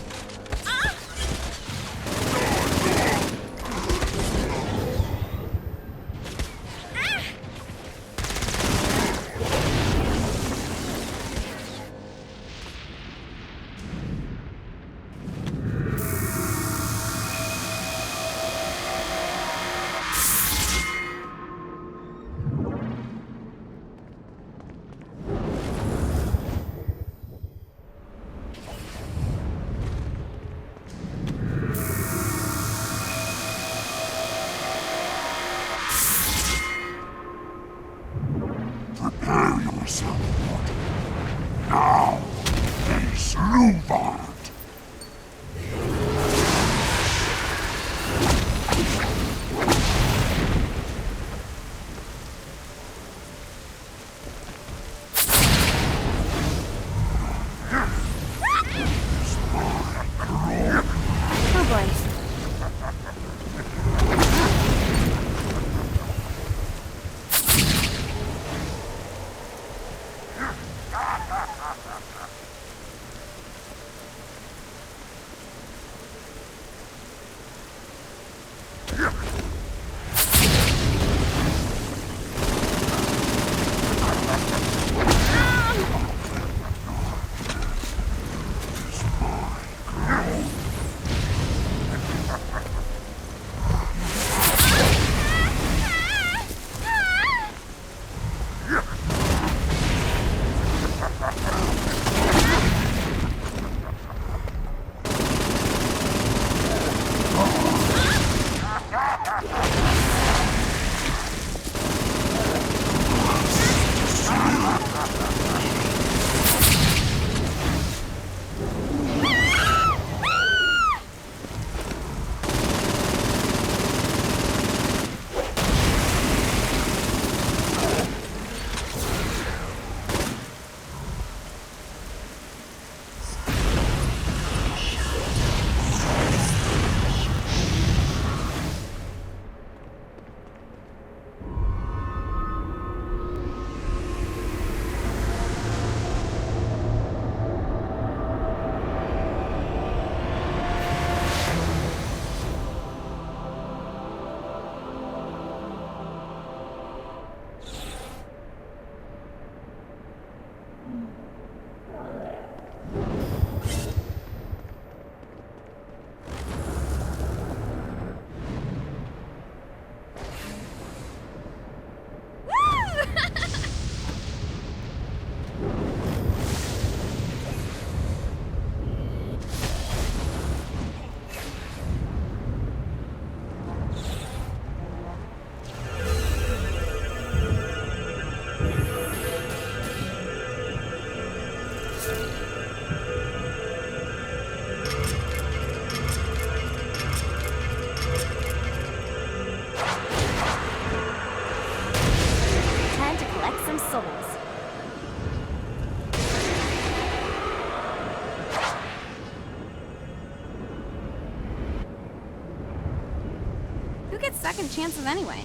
[SPEAKER 14] get second chances anyway.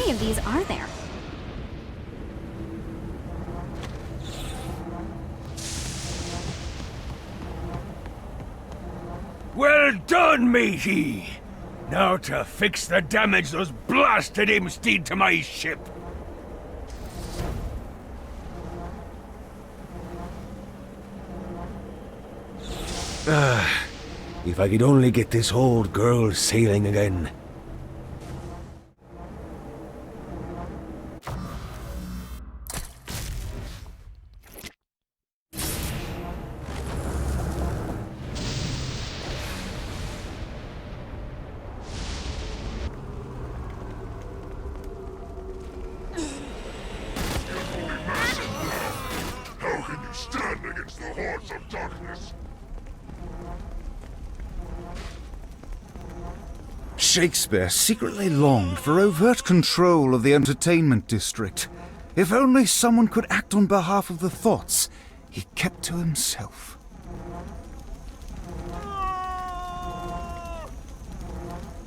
[SPEAKER 14] Of these are there?
[SPEAKER 9] Well done, matey! Now to fix the damage those blasted imps did to my ship. If I could only get this old girl sailing again.
[SPEAKER 10] Shakespeare secretly longed for overt control of the entertainment district. If only someone could act on behalf of the thoughts he kept to himself.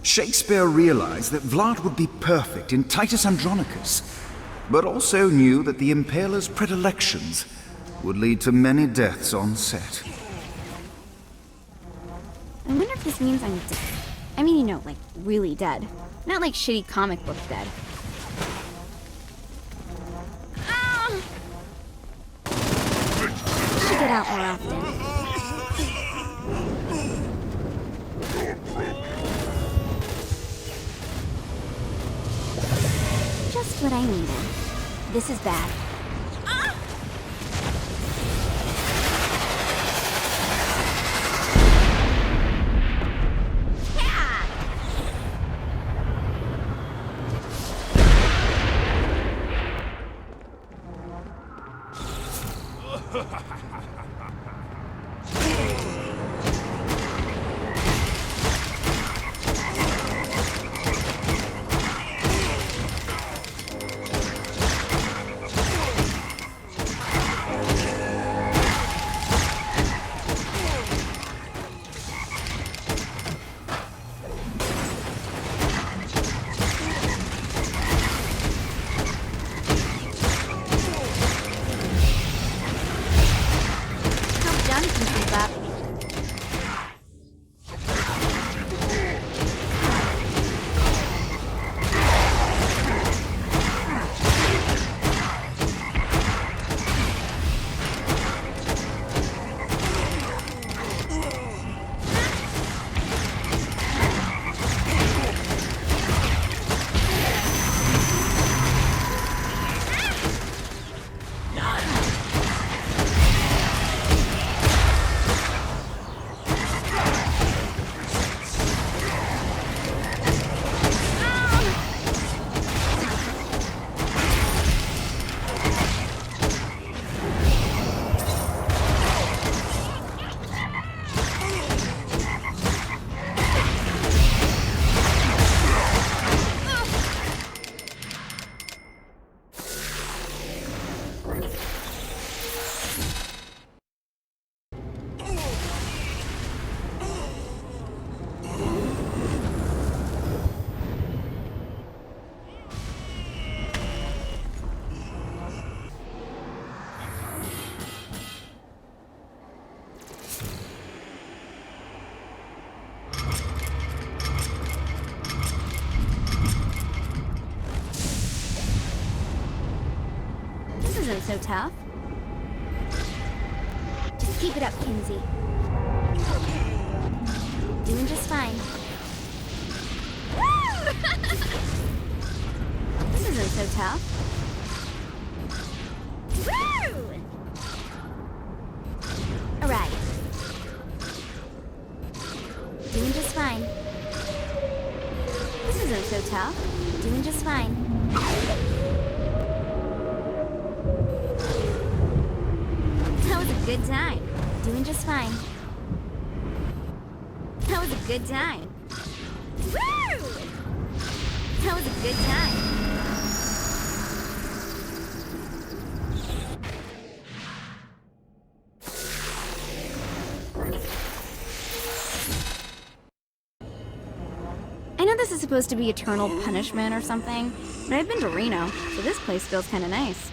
[SPEAKER 10] Shakespeare realized that Vlad would be perfect in Titus Andronicus, but also knew that the Impaler's predilections would lead to many deaths on set.
[SPEAKER 14] I wonder if this means I'm dead. I mean, you know, like, really dead. Not like shitty comic book dead. Should get out more often. Just what I needed. This is bad. isn't so tough. Just keep it up, Kinzie. Doing just fine. This isn't so tough. Woo! Alright. Doing just fine. This isn't so tough. Doing just fine. That was a good time. Doing just fine. That was a good time. Woo! That was a good time. I know this is supposed to be eternal punishment or something, but I've been to Reno, so this place feels kind of nice.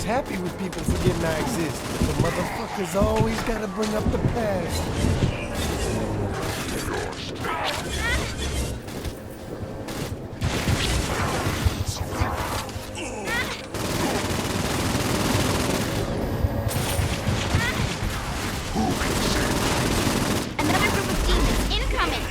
[SPEAKER 15] Happy with people forgetting I exist. The motherfuckers always gotta bring up the past.
[SPEAKER 3] Another group of demons incoming!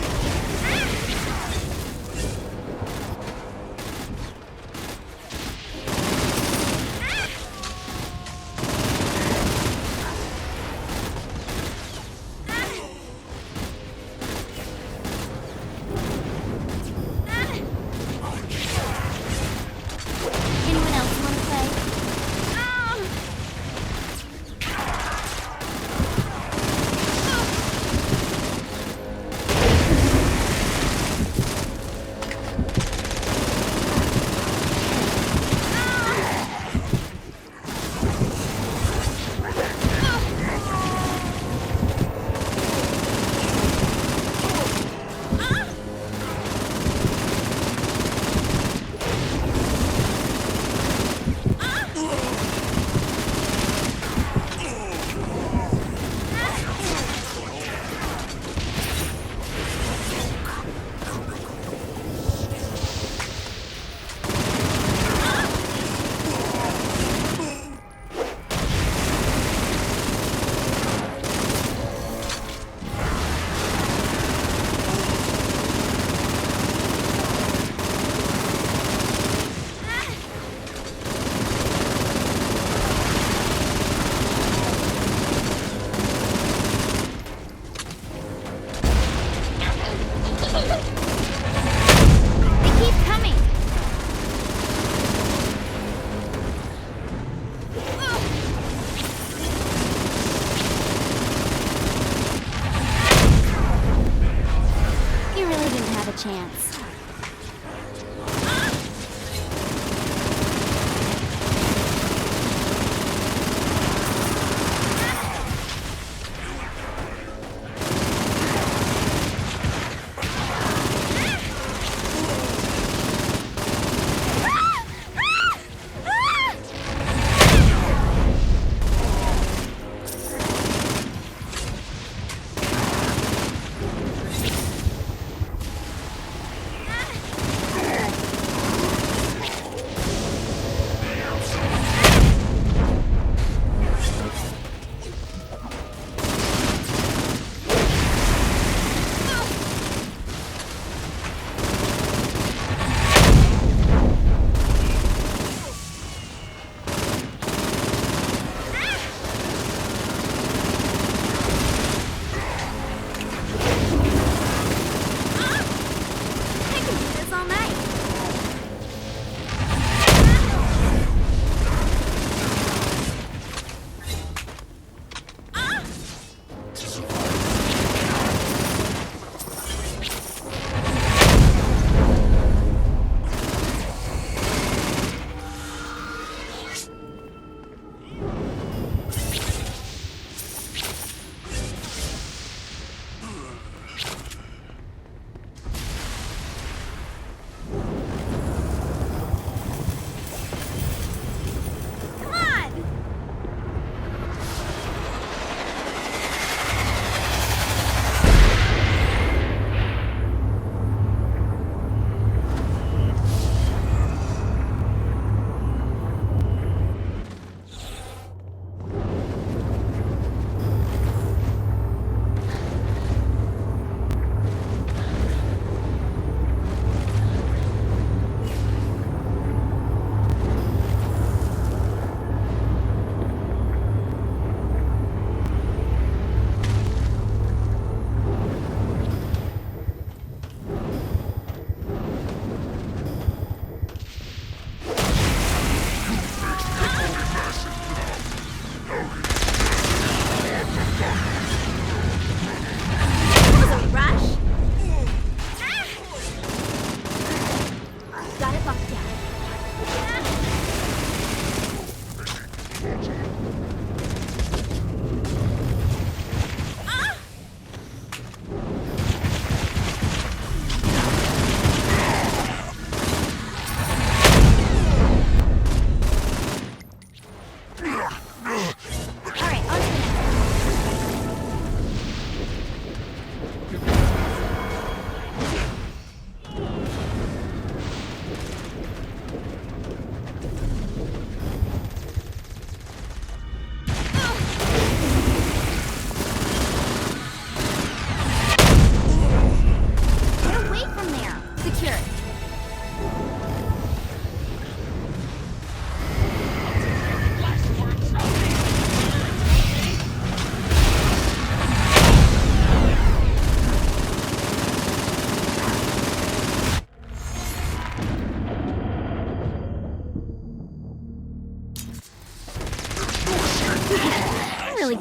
[SPEAKER 3] Chance.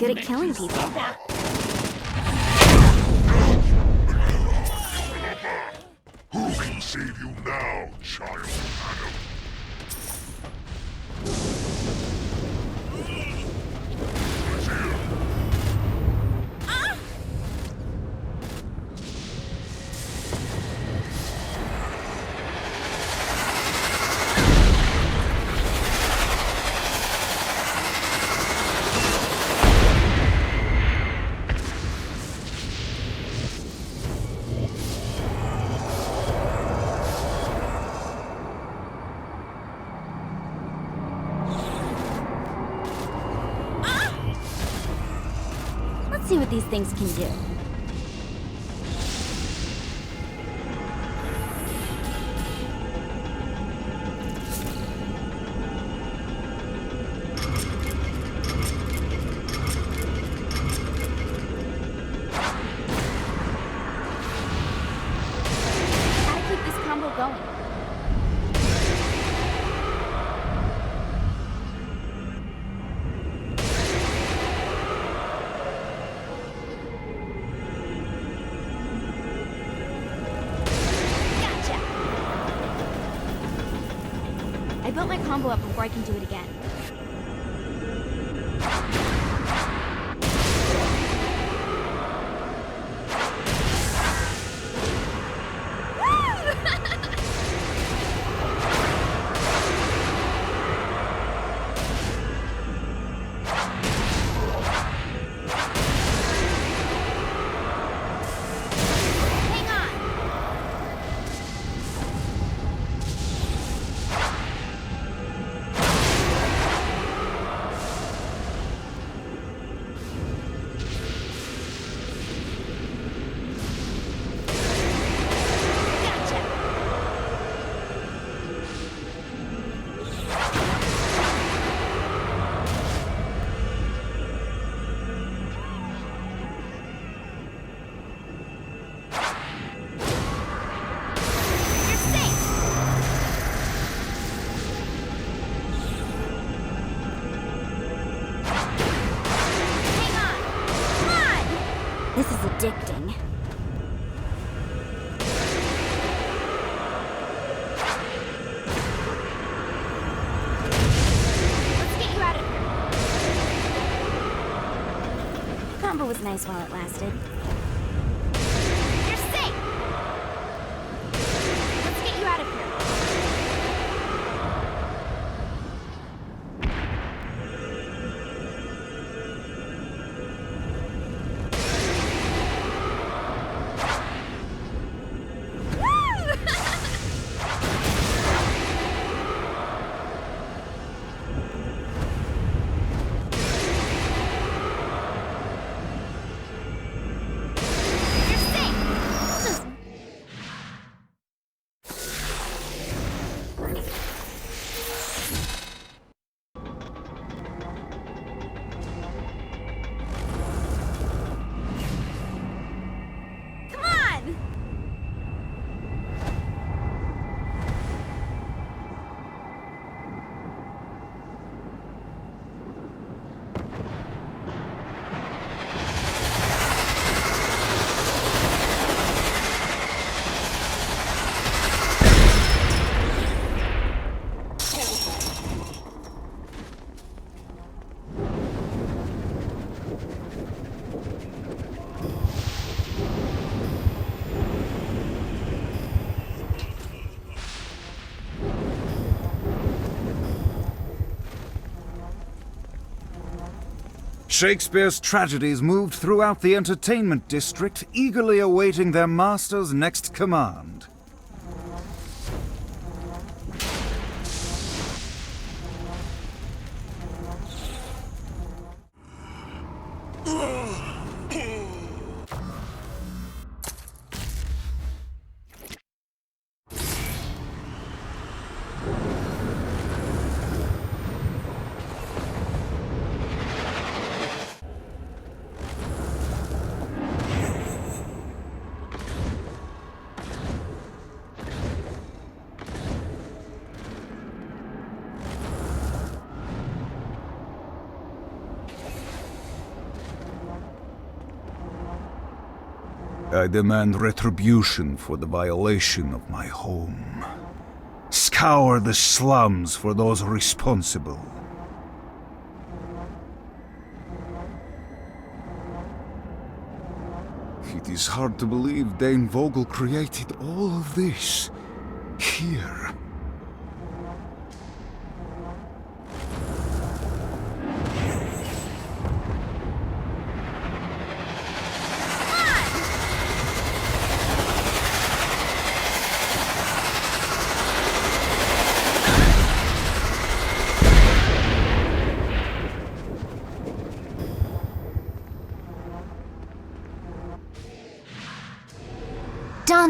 [SPEAKER 14] good at killing people.
[SPEAKER 13] Who can save you now, child Adam?
[SPEAKER 14] Let's see what these things can do. Gotta keep this combo going. I built my combo up before I can do it again. This is addicting. Let's get you out of here. Combo was nice while it lasted. You're safe! Let's get you out of here.
[SPEAKER 10] Shakespeare's tragedies moved throughout the entertainment district, eagerly awaiting their master's next command. I demand retribution for the violation of my home. Scour the slums for those responsible. It is hard to believe Dane Vogel created all of this here.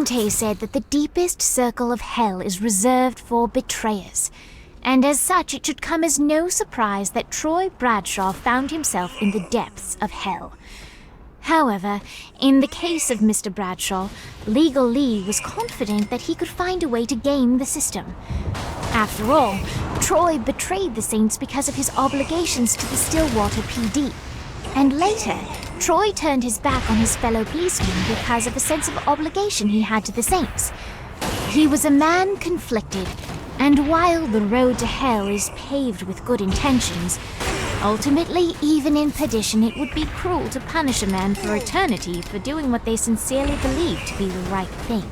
[SPEAKER 1] Dante said that the deepest circle of hell is reserved for betrayers, and as such it should come as no surprise that Troy Bradshaw found himself in the depths of hell. However, in the case of Mr. Bradshaw, Legal Lee was confident that he could find a way to game the system. After all, Troy betrayed the Saints because of his obligations to the Stillwater PD, and later, Troy turned his back on his fellow policemen because of a sense of obligation he had to the Saints. He was a man conflicted, and while the road to hell is paved with good intentions, ultimately, even in perdition, it would be cruel to punish a man for eternity for doing what they sincerely believe to be the right thing.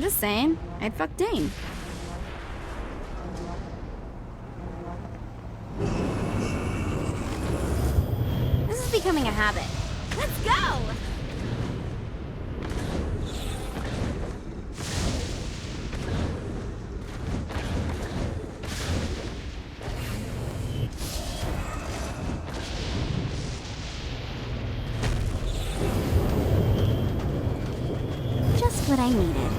[SPEAKER 14] just saying, I'd fuck Dane. This is becoming a habit. Let's go! Just what I needed.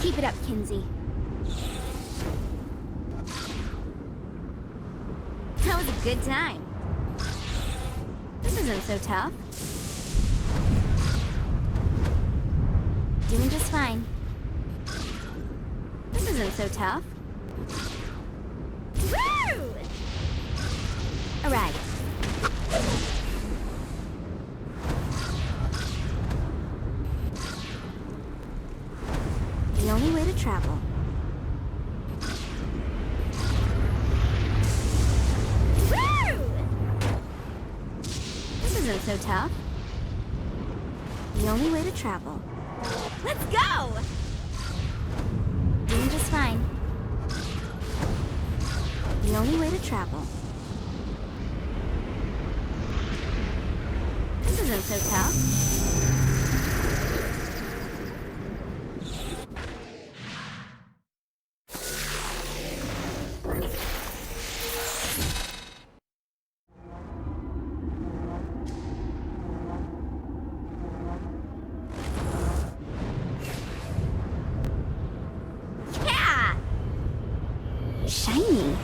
[SPEAKER 14] Keep it up, Kinzie. That was a good time. This isn't so tough. Doing just fine. This isn't so tough. Woo! Alright. The only way to travel. Woo! This isn't so tough. The only way to travel. Let's go! Doing just fine. The only way to travel. This isn't so tough. Shiny.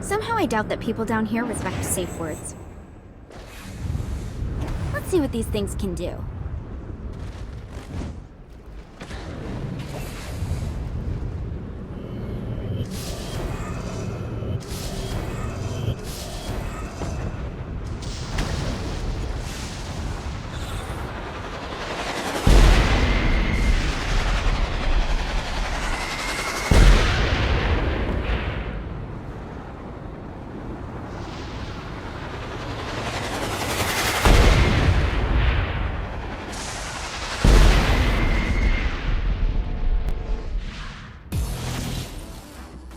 [SPEAKER 14] Somehow I doubt that people down here respect safe words. Let's see what these things can do.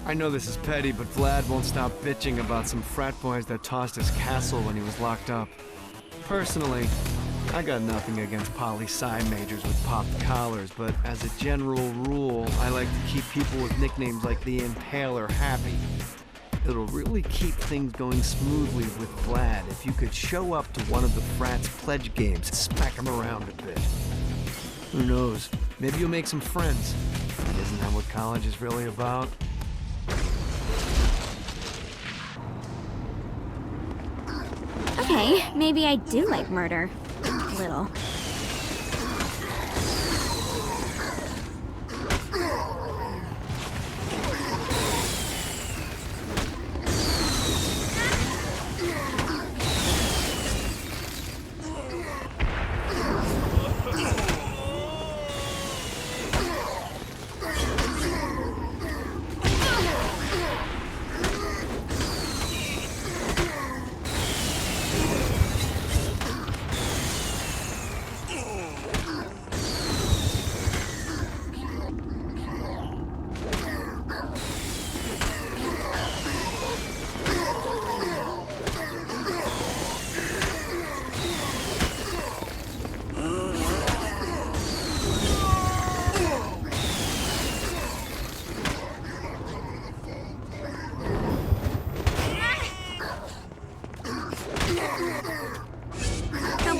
[SPEAKER 8] I know this is petty, but Vlad won't stop bitching about some frat boys that tossed his castle when he was locked up. Personally, I got nothing against poli-sci majors with popped collars, but as a general rule, I like to keep people with nicknames like the Impaler happy. It'll really keep things going smoothly with Vlad if you could show up to one of the frat's pledge games and smack him around a bit. Who knows, maybe you'll make some friends. Isn't that what college is really about?
[SPEAKER 14] Okay, maybe I do like murder. A little.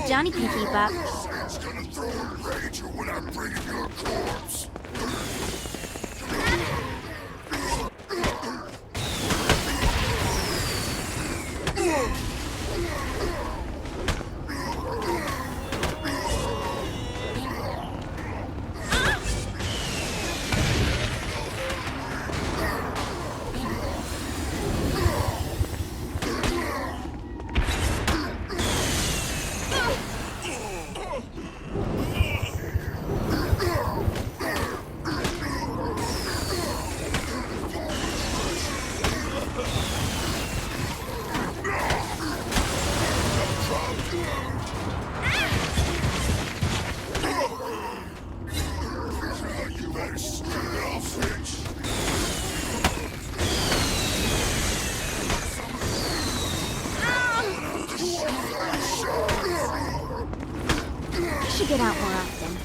[SPEAKER 14] Johnny can keep up. Should get out more often.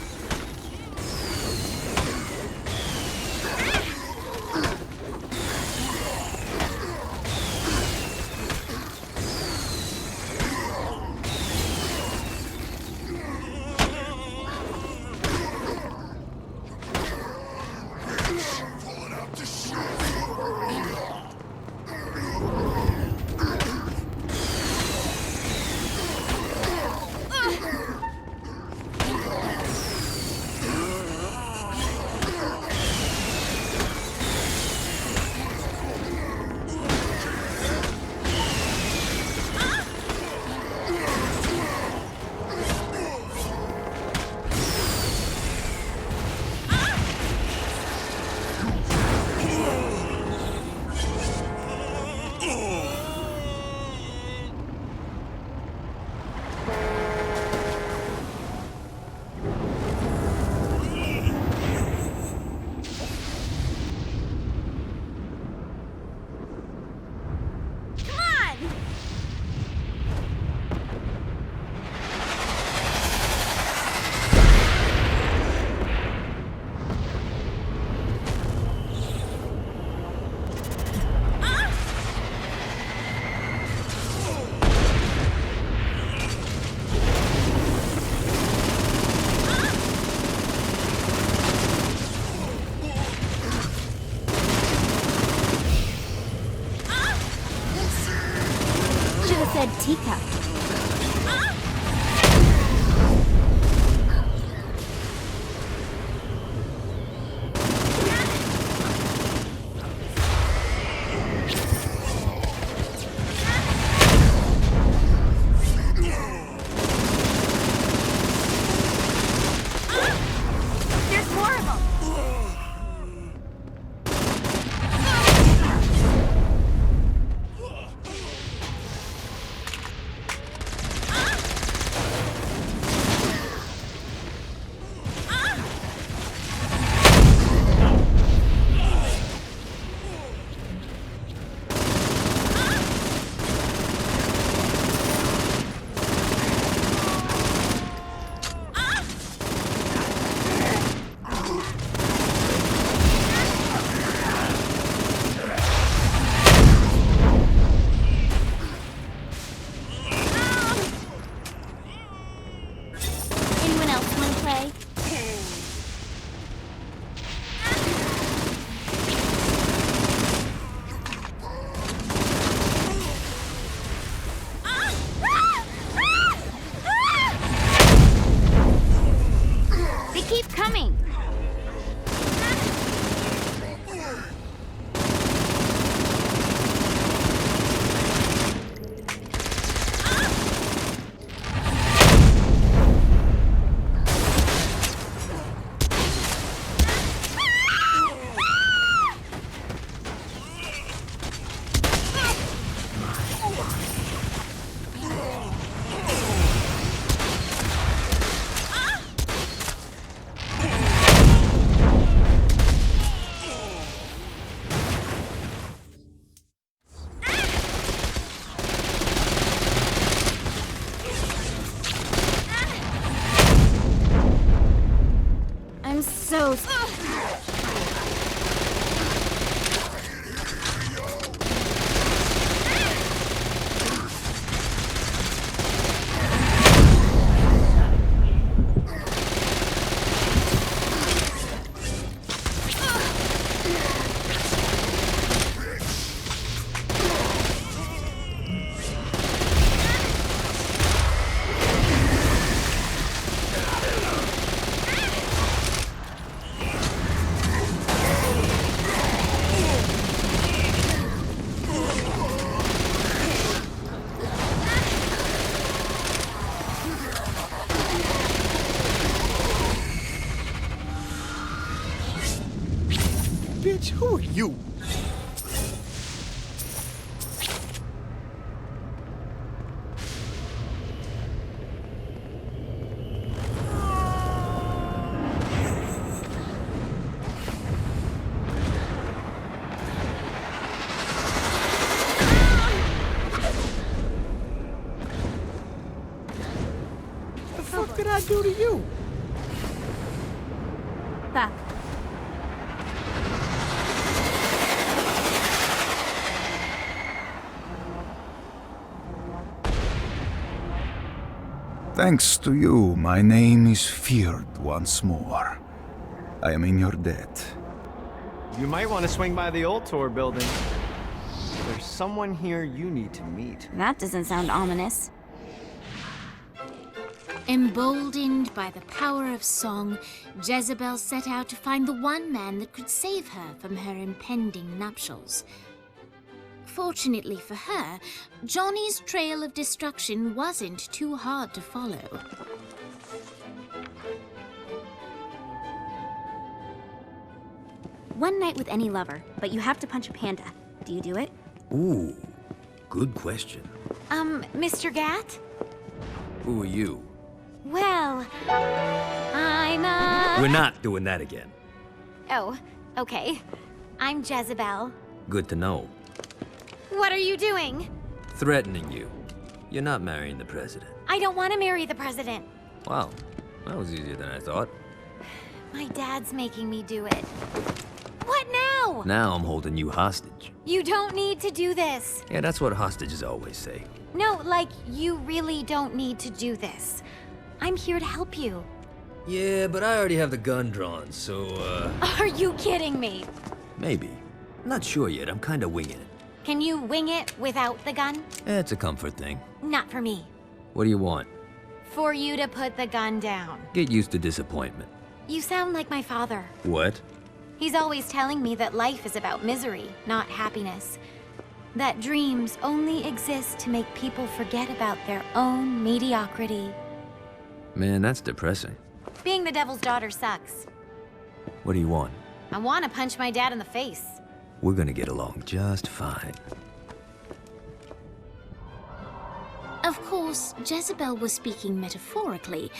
[SPEAKER 14] dead teacup. So...
[SPEAKER 15] Bitch, who are you? The fuck did I do to you?
[SPEAKER 14] Fuck.
[SPEAKER 10] Thanks to you, my name is feared once more. I am in your debt.
[SPEAKER 8] You might want to swing by the old tour building. There's someone here you need to meet.
[SPEAKER 14] That doesn't sound ominous.
[SPEAKER 1] Emboldened by the power of song, Jezebel set out to find the one man that could save her from her impending nuptials. Fortunately for her, Johnny's trail of destruction wasn't too hard to follow.
[SPEAKER 14] One night with any lover, but you have to punch a panda. Do you do it?
[SPEAKER 7] Ooh, good question.
[SPEAKER 3] Mr. GAT?
[SPEAKER 7] Who are you?
[SPEAKER 3] Well, I'm
[SPEAKER 7] We're not doing that again.
[SPEAKER 3] Oh, okay. I'm Jezebel.
[SPEAKER 7] Good to know.
[SPEAKER 3] What are you doing?
[SPEAKER 7] Threatening you. You're not marrying the president.
[SPEAKER 3] I don't want to marry the president.
[SPEAKER 7] Wow, that was easier than I thought.
[SPEAKER 3] My dad's making me do it. What now?
[SPEAKER 7] Now I'm holding you hostage.
[SPEAKER 3] You don't need to do this.
[SPEAKER 7] Yeah, that's what hostages always say.
[SPEAKER 3] No, like, you really don't need to do this. I'm here to help you.
[SPEAKER 7] Yeah, but I already have the gun drawn, so,
[SPEAKER 3] Are you kidding me?
[SPEAKER 7] maybe. I'm not sure yet, I'm kinda winging it.
[SPEAKER 3] Can you wing it without the gun?
[SPEAKER 7] It's a comfort thing.
[SPEAKER 3] Not for me.
[SPEAKER 7] What do you want?
[SPEAKER 3] For you to put the gun down.
[SPEAKER 7] Get used to disappointment.
[SPEAKER 3] You sound like my father.
[SPEAKER 7] What?
[SPEAKER 3] He's always telling me that life is about misery, not happiness. That dreams only exist to make people forget about their own mediocrity.
[SPEAKER 7] Man, that's depressing.
[SPEAKER 3] Being the devil's daughter sucks.
[SPEAKER 7] What do you want?
[SPEAKER 3] I want to punch my dad in the face.
[SPEAKER 7] We're gonna get along just fine.
[SPEAKER 1] Of course, Jezebel was speaking metaphorically,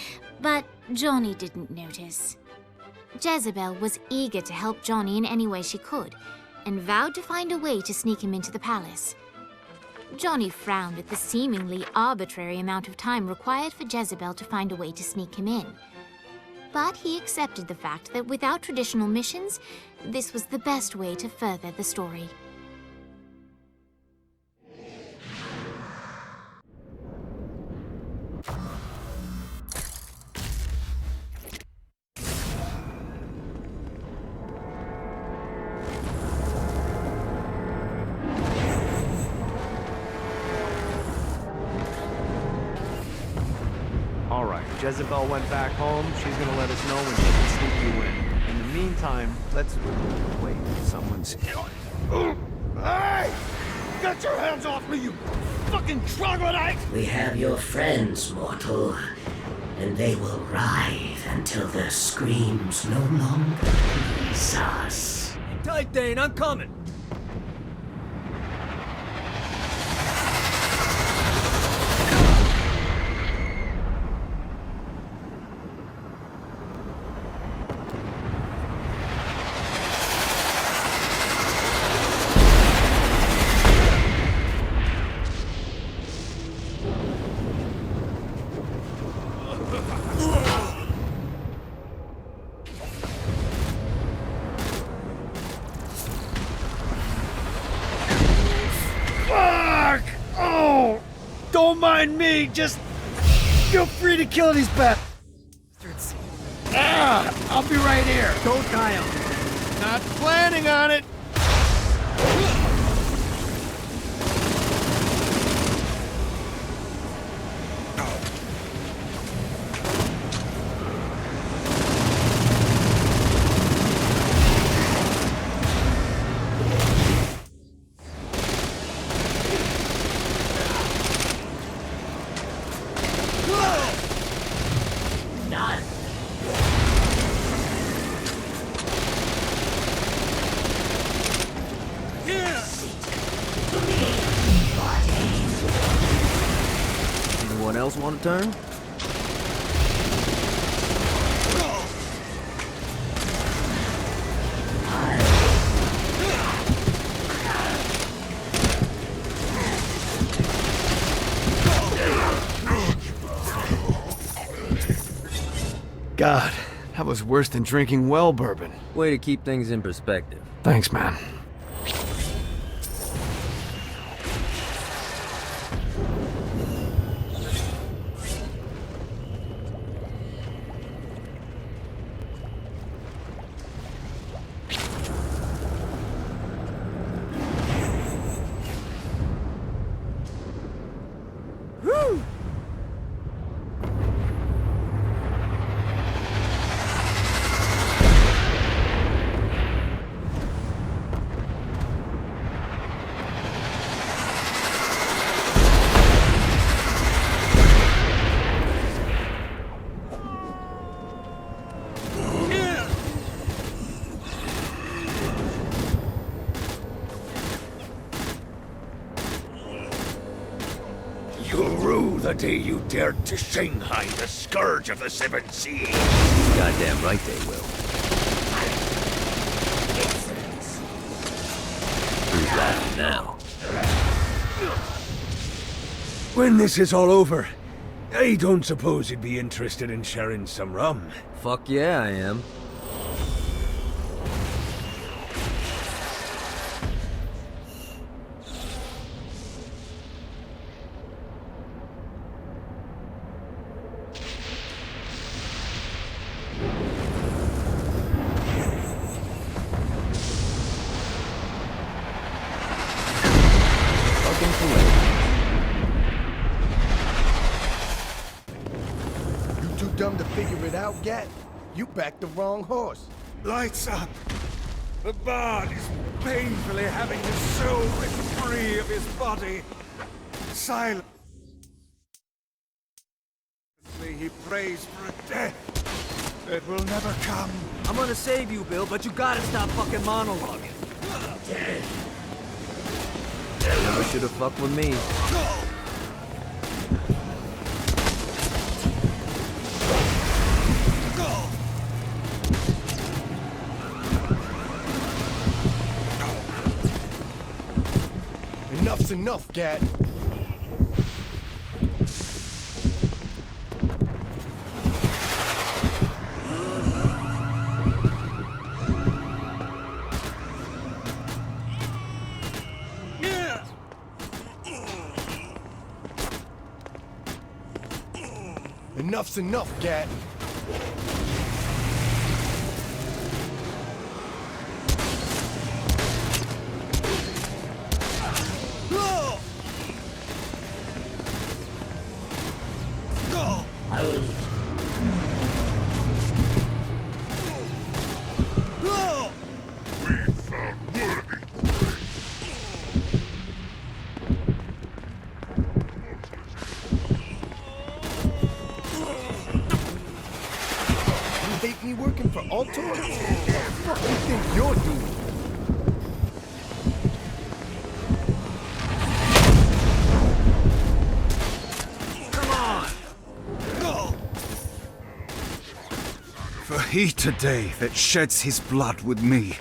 [SPEAKER 1] but Johnny didn't notice. Jezebel was eager to help Johnny in any way she could, and vowed to find a way to sneak him into the palace. Johnny frowned at the seemingly arbitrary amount of time required for Jezebel to find a way to sneak him in. But he accepted the fact that without traditional missions, this was the best way to further the story.
[SPEAKER 8] Alright, Jezebel went back home. She's gonna let us know when she can sneak you in. In the meantime, let's... Wait, someone's...
[SPEAKER 9] Hey! Get your hands off me, you fucking troglodyte!
[SPEAKER 11] We have your friends, mortal, and they will writhe until their screams no longer please us.
[SPEAKER 7] Hang tight, Dane, I'm coming!
[SPEAKER 15] Fuck! Oh! Don't mind me, just feel free to kill these bastards. I'll be right here.
[SPEAKER 8] Don't die on me.
[SPEAKER 15] Not planning on it.
[SPEAKER 11] None.
[SPEAKER 7] Anyone else want to turn?
[SPEAKER 15] God, that was worse than drinking well bourbon.
[SPEAKER 7] Way to keep things in perspective.
[SPEAKER 15] Thanks, man.
[SPEAKER 7] Woo!
[SPEAKER 9] You'll rue the day you dared to Shanghai the scourge of the seven seas.
[SPEAKER 7] Goddamn right they will. Who's laughing now?
[SPEAKER 9] When this is all over, I don't suppose you'd be interested in sharing some rum.
[SPEAKER 7] Fuck yeah, I am.
[SPEAKER 9] dumb to figure it out, Gat? You backed the wrong horse.
[SPEAKER 13] Lights up! The bard is painfully having his soul ripped free of his body. Silently he prays for a death that will never come.
[SPEAKER 7] I'm gonna save you, Bill, but you gotta stop fucking monologuing. Never should have fucked with me.
[SPEAKER 9] Enough's enough, Gat. Enough's enough, Gat. Me working for Altor? What the fuck do you think you're doing?
[SPEAKER 10] Come on! Go! For he today that sheds his blood with me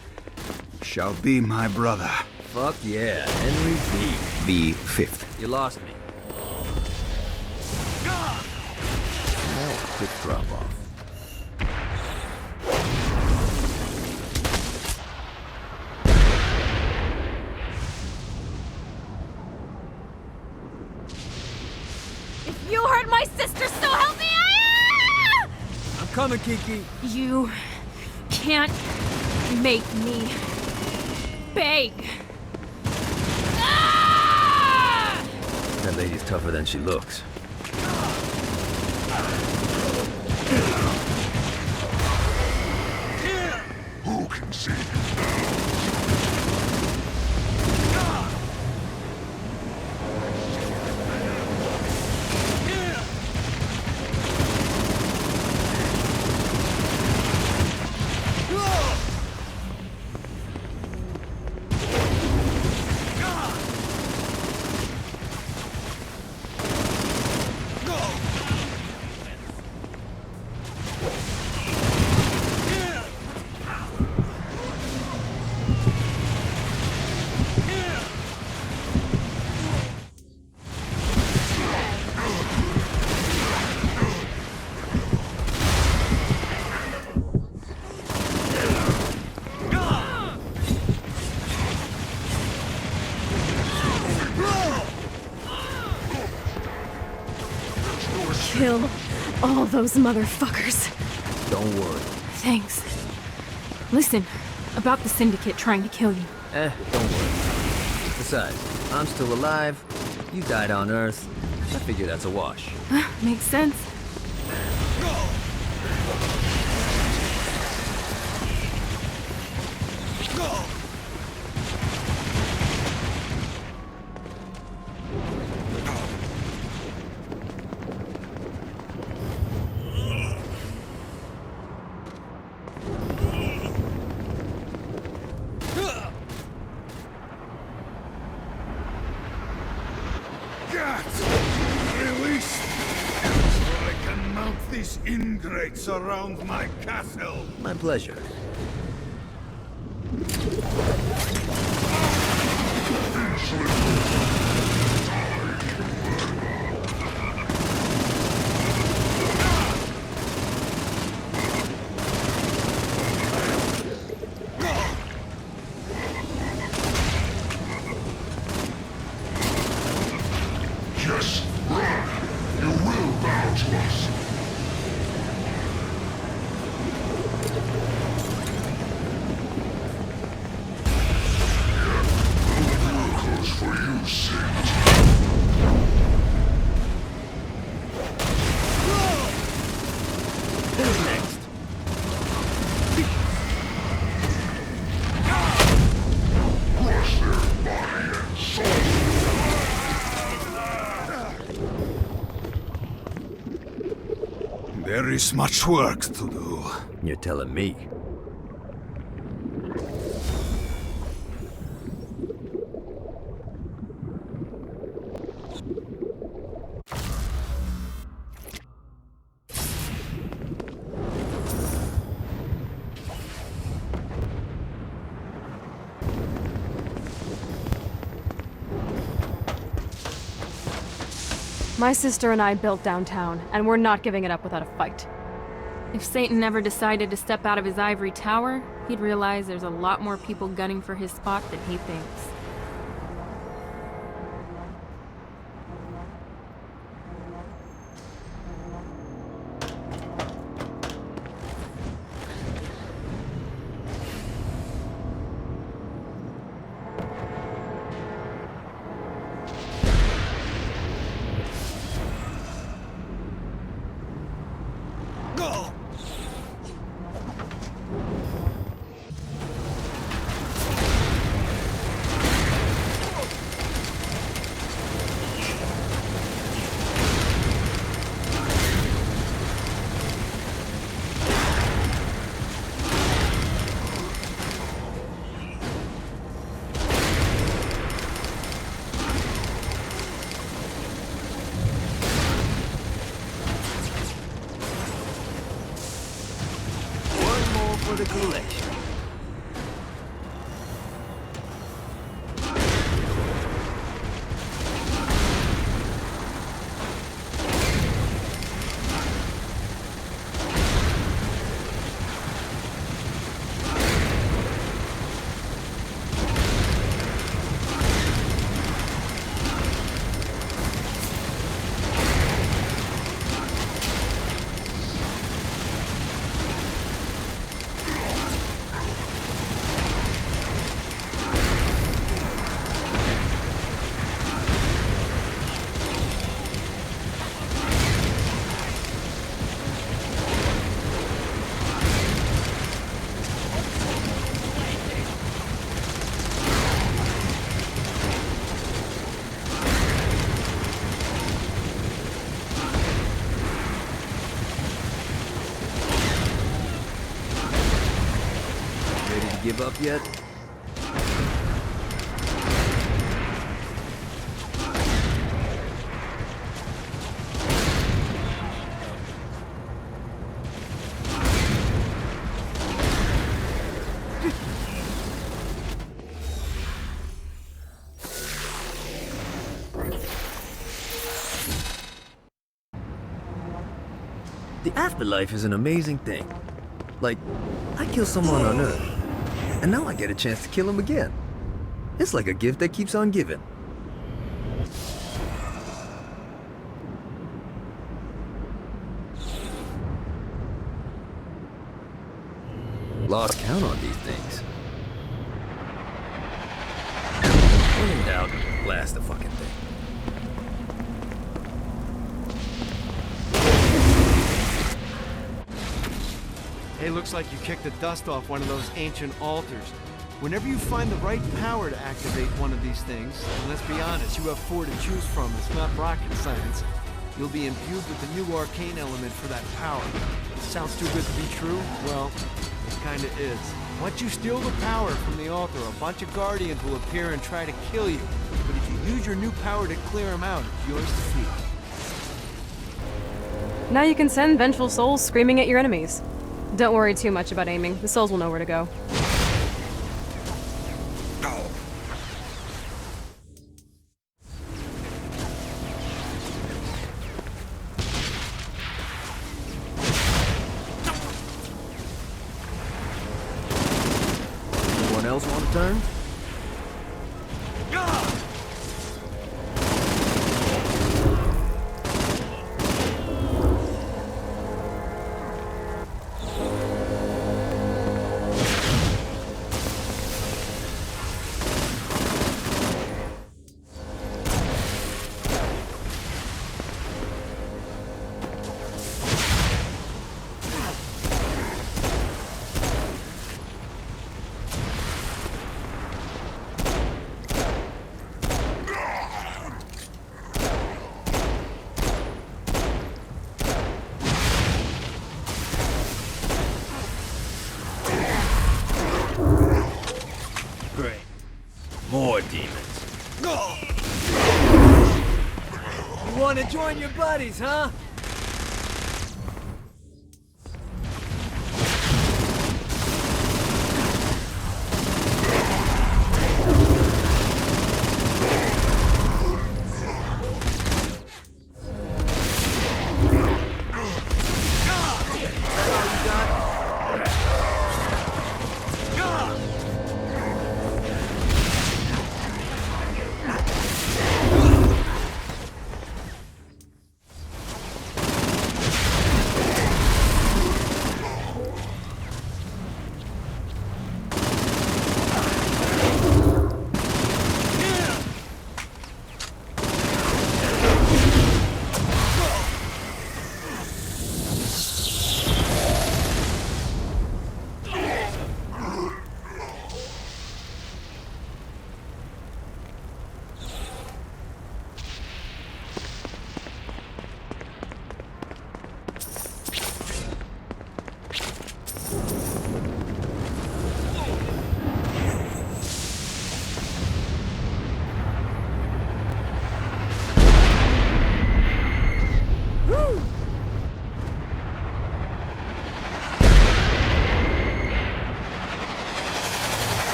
[SPEAKER 10] shall be my brother.
[SPEAKER 7] Fuck yeah, Henry
[SPEAKER 10] The fifth.
[SPEAKER 7] You lost me.
[SPEAKER 10] Quick drop off.
[SPEAKER 12] You hurt my sister, so help me!
[SPEAKER 7] I'm coming, Kiki.
[SPEAKER 12] You can't make me beg.
[SPEAKER 7] That lady's tougher than she looks.
[SPEAKER 13] Who can see?
[SPEAKER 12] Kill all those motherfuckers.
[SPEAKER 7] Don't worry.
[SPEAKER 12] Thanks. Listen, about the Syndicate trying to kill you.
[SPEAKER 7] Don't worry. Besides, I'm still alive. You died on Earth. I figure that's a wash.
[SPEAKER 12] Makes sense.
[SPEAKER 13] Release so I can mount these ingrates around my castle.
[SPEAKER 7] My pleasure.
[SPEAKER 13] Yes, run. You will bow to us. Miracles for you, Saint. There is much work to do.
[SPEAKER 7] You're telling me.
[SPEAKER 16] My sister and I built downtown, and we're not giving it up without a fight.
[SPEAKER 12] If Satan never decided to step out of his ivory tower, he'd realize there's a lot more people gunning for his spot than he thinks.
[SPEAKER 7] For the collection. Give up yet? The afterlife is an amazing thing. Like, I kill someone on Earth, and now I get a chance to kill him again. It's like a gift that keeps on giving. Lost count on these things. When in doubt, blast the fucking thing.
[SPEAKER 8] Hey, looks like you kicked the dust off one of those ancient altars. Whenever you find the right power to activate one of these things, and let's be honest, you have 4 to choose from, it's not rocket science, you'll be imbued with the new arcane element for that power. Sounds too good to be true? Well, it kinda is. Once you steal the power from the altar, a bunch of guardians will appear and try to kill you. But if you use your new power to clear them out, it's yours to keep.
[SPEAKER 16] Now you can send vengeful souls screaming at your enemies. Don't worry too much about aiming. The souls will know where to go.
[SPEAKER 7] Anyone else want to turn? demons.
[SPEAKER 6] You want to join your buddies, huh?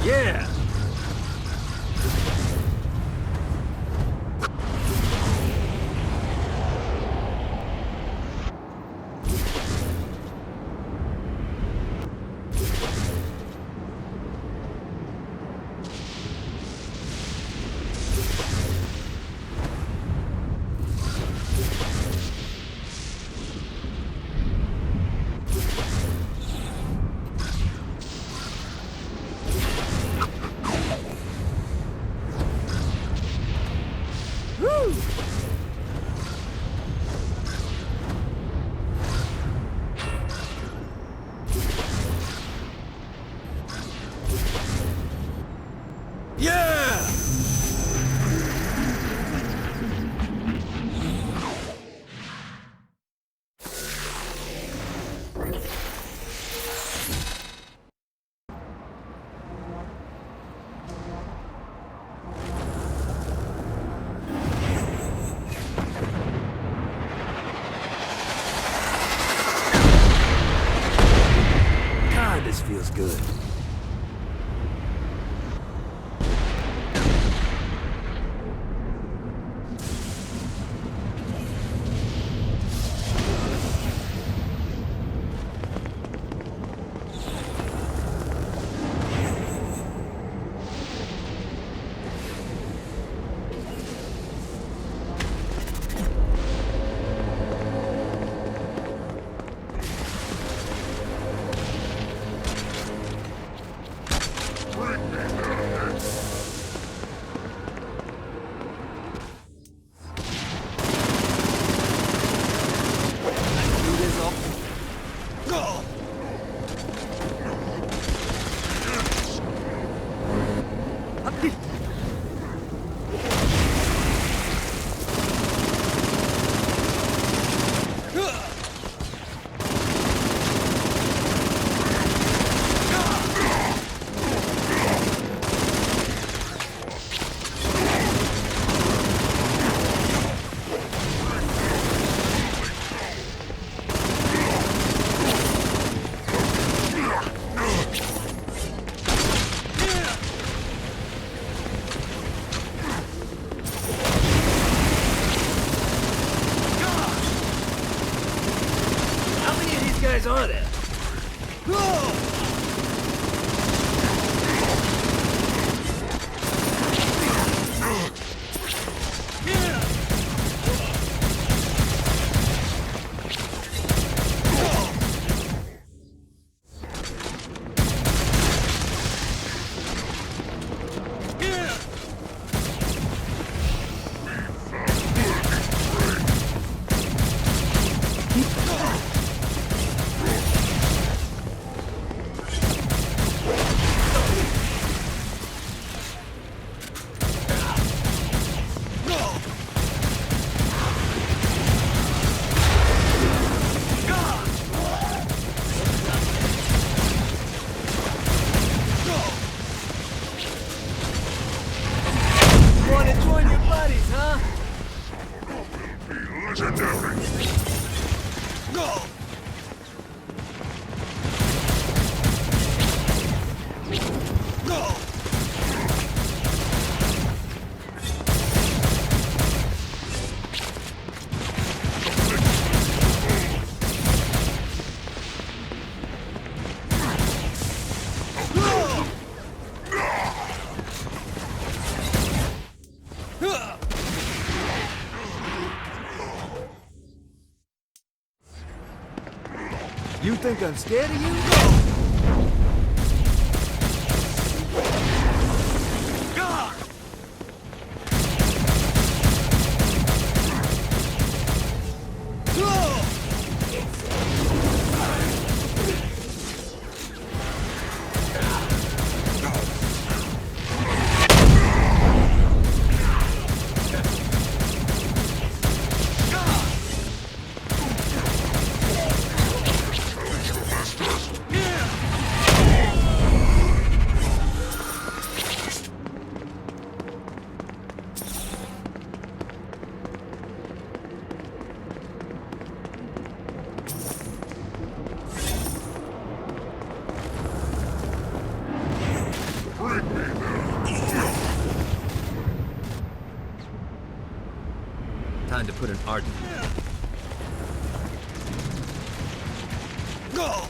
[SPEAKER 6] Yeah!
[SPEAKER 7] God, this feels good. You think I'm scared of you? Time to put an art in it.
[SPEAKER 9] Go!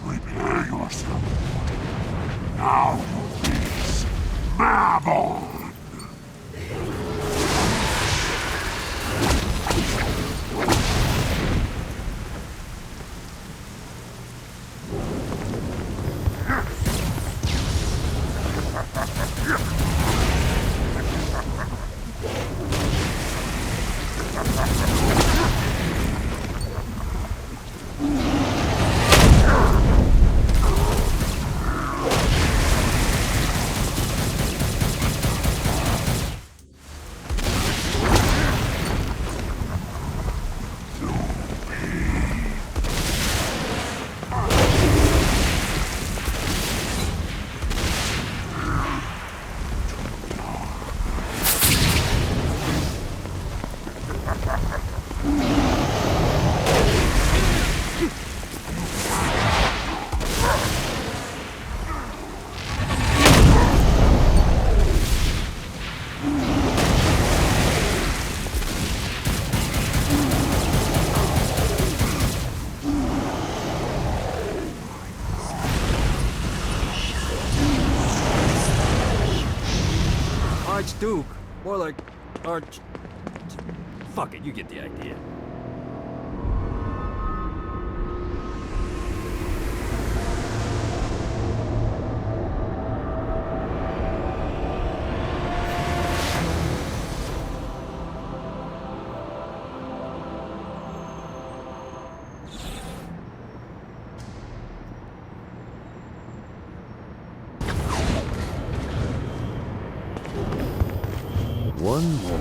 [SPEAKER 13] Prepare yourself. Now you face Babel.
[SPEAKER 7] Archduke. More like Arch... Fuck it, you get the idea. One more.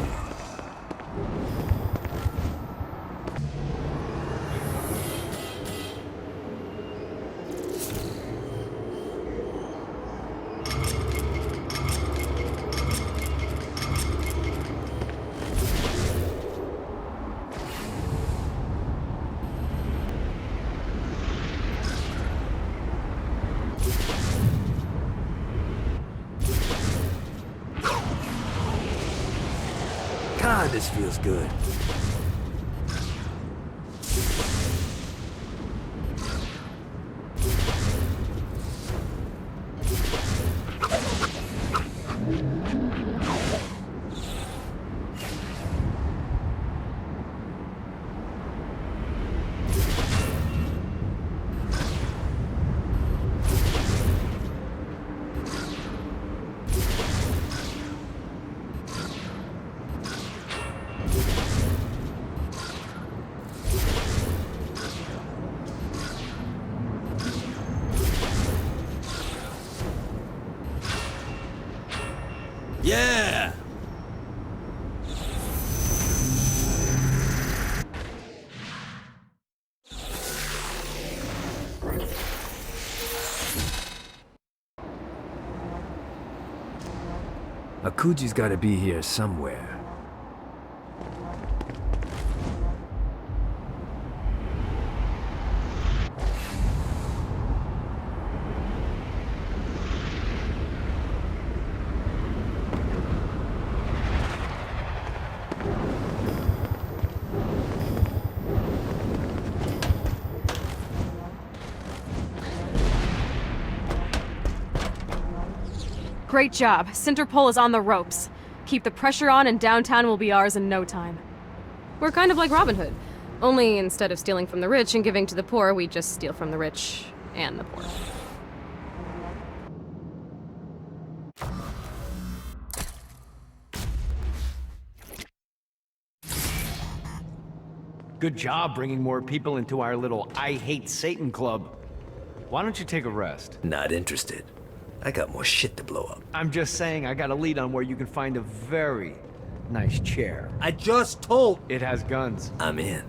[SPEAKER 7] God, this feels good. Yeah! Akuji's gotta be here somewhere.
[SPEAKER 16] Great job. Centerpole is on the ropes. Keep the pressure on and downtown will be ours in no time. We're kind of like Robin Hood. Only instead of stealing from the rich and giving to the poor, we just steal from the rich and the poor.
[SPEAKER 8] Good job bringing more people into our little I Hate Satan club. Why don't you take a rest?
[SPEAKER 7] Not interested. I got more shit to blow up.
[SPEAKER 8] I'm just saying I got a lead on where you can find a very nice chair.
[SPEAKER 6] I just told...
[SPEAKER 8] It has guns.
[SPEAKER 7] I'm in.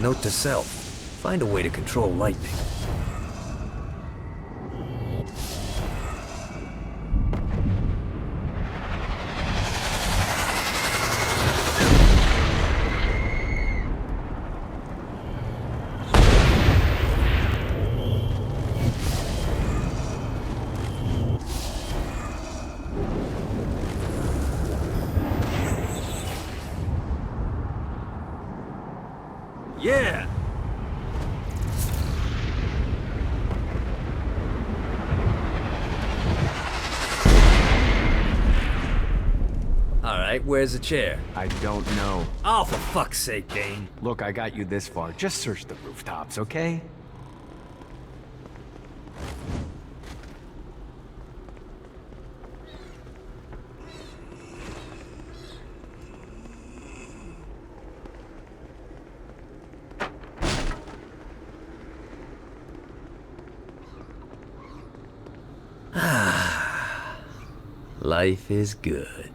[SPEAKER 7] Note to self, find a way to control lightning. Alright, where's the chair?
[SPEAKER 8] I don't know.
[SPEAKER 7] Oh, for fuck's sake, Dane.
[SPEAKER 8] Look, I got you this far. Just search the rooftops, okay?
[SPEAKER 7] Life is good.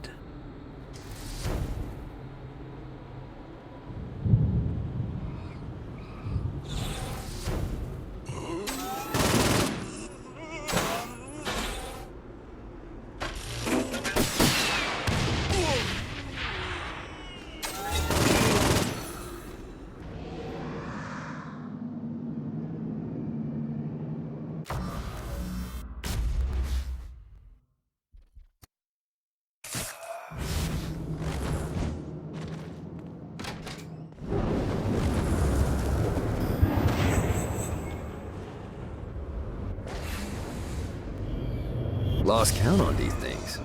[SPEAKER 7] Lost count on these things.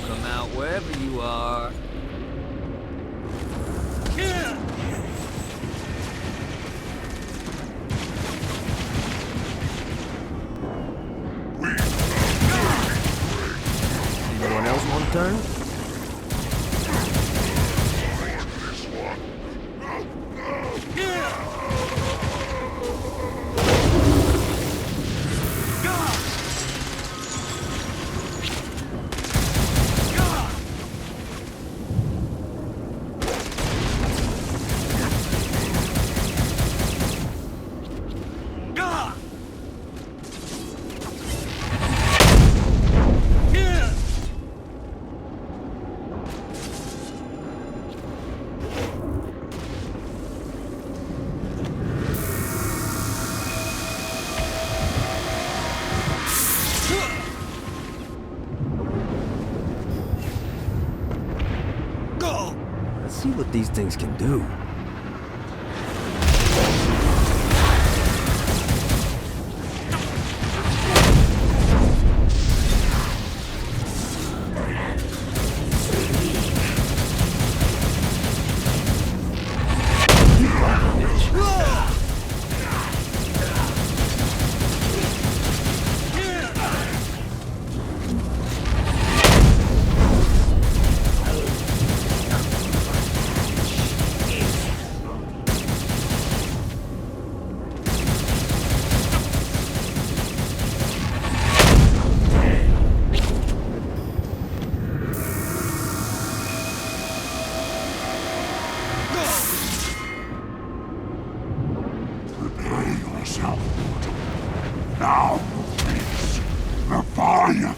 [SPEAKER 7] Come out, wherever you are.
[SPEAKER 6] Anyone else want to turn?
[SPEAKER 7] Let's see what these things can do.
[SPEAKER 13] Now, please, before you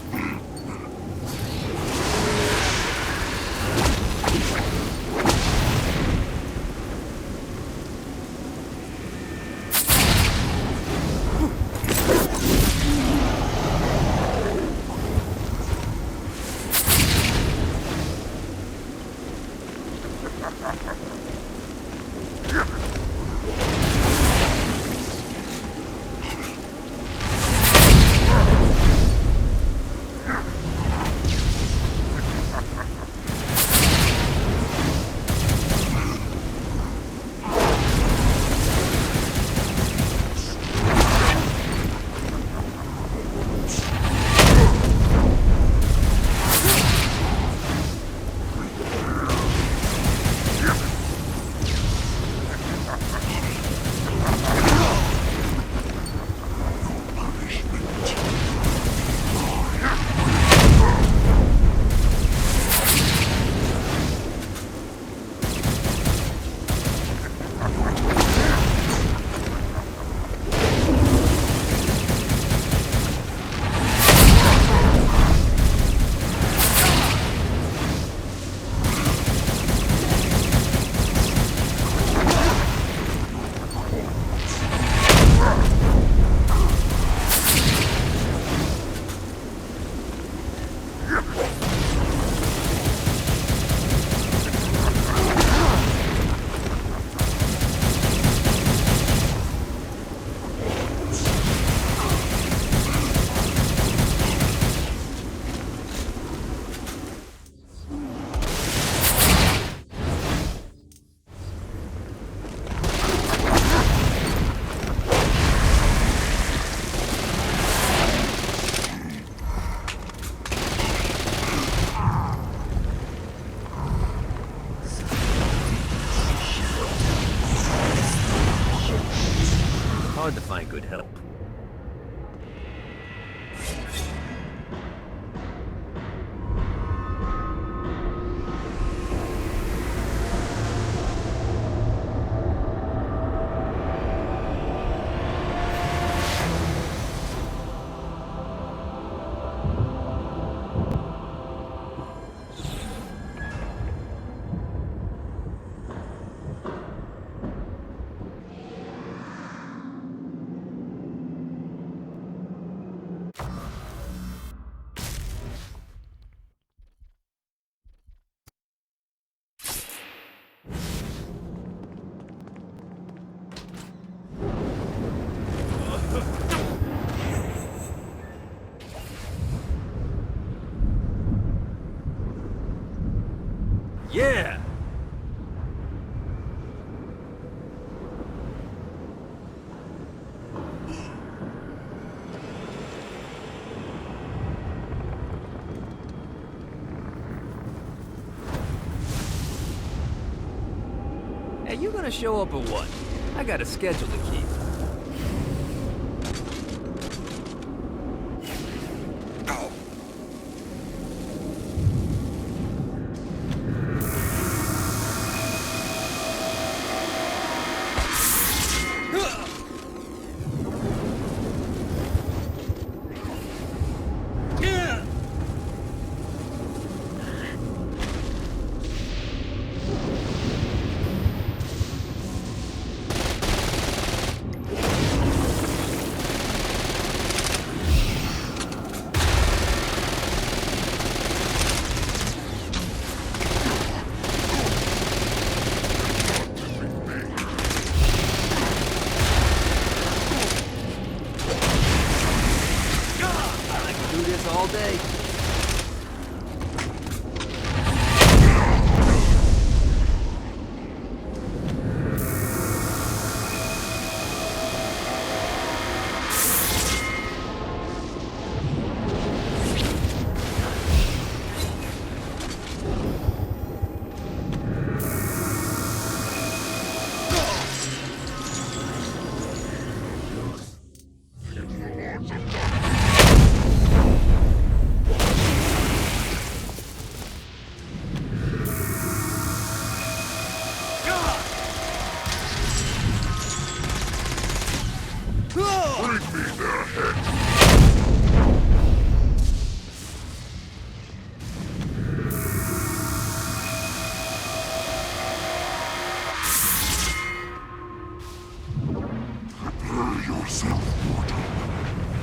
[SPEAKER 7] could help. Yeah! Hey, you gonna show up or what? I got a schedule to keep. All day.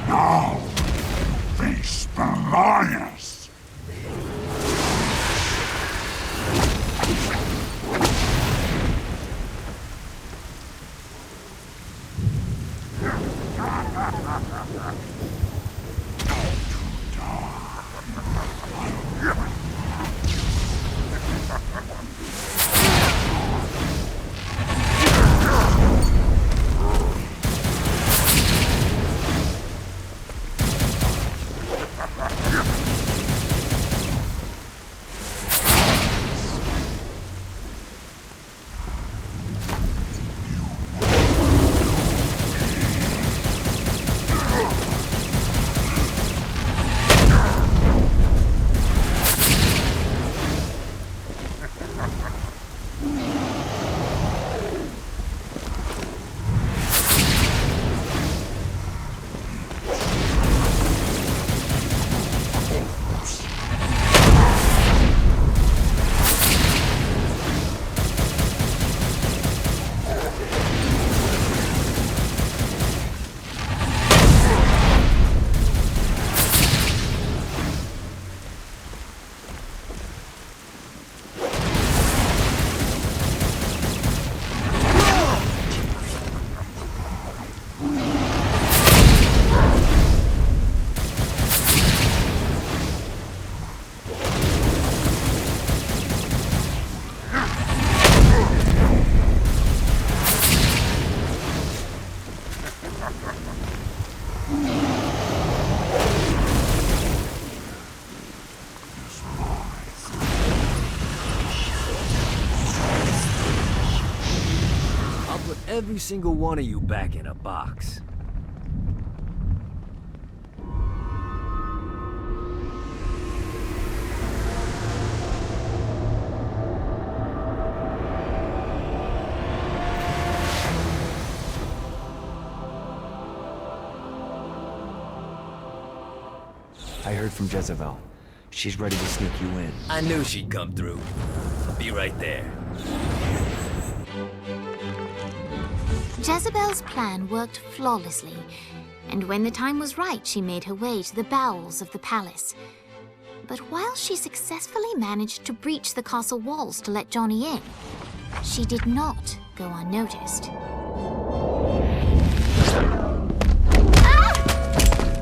[SPEAKER 13] Now, face the lioness!
[SPEAKER 7] Every single one of you back in a box.
[SPEAKER 17] I heard from Jezebel. She's ready to sneak you in.
[SPEAKER 7] I knew she'd come through. I'll be right there.
[SPEAKER 1] Jezebel's plan worked flawlessly, and when the time was right, she made her way to the bowels of the palace. But while she successfully managed to breach the castle walls to let Johnny in, she did not go unnoticed.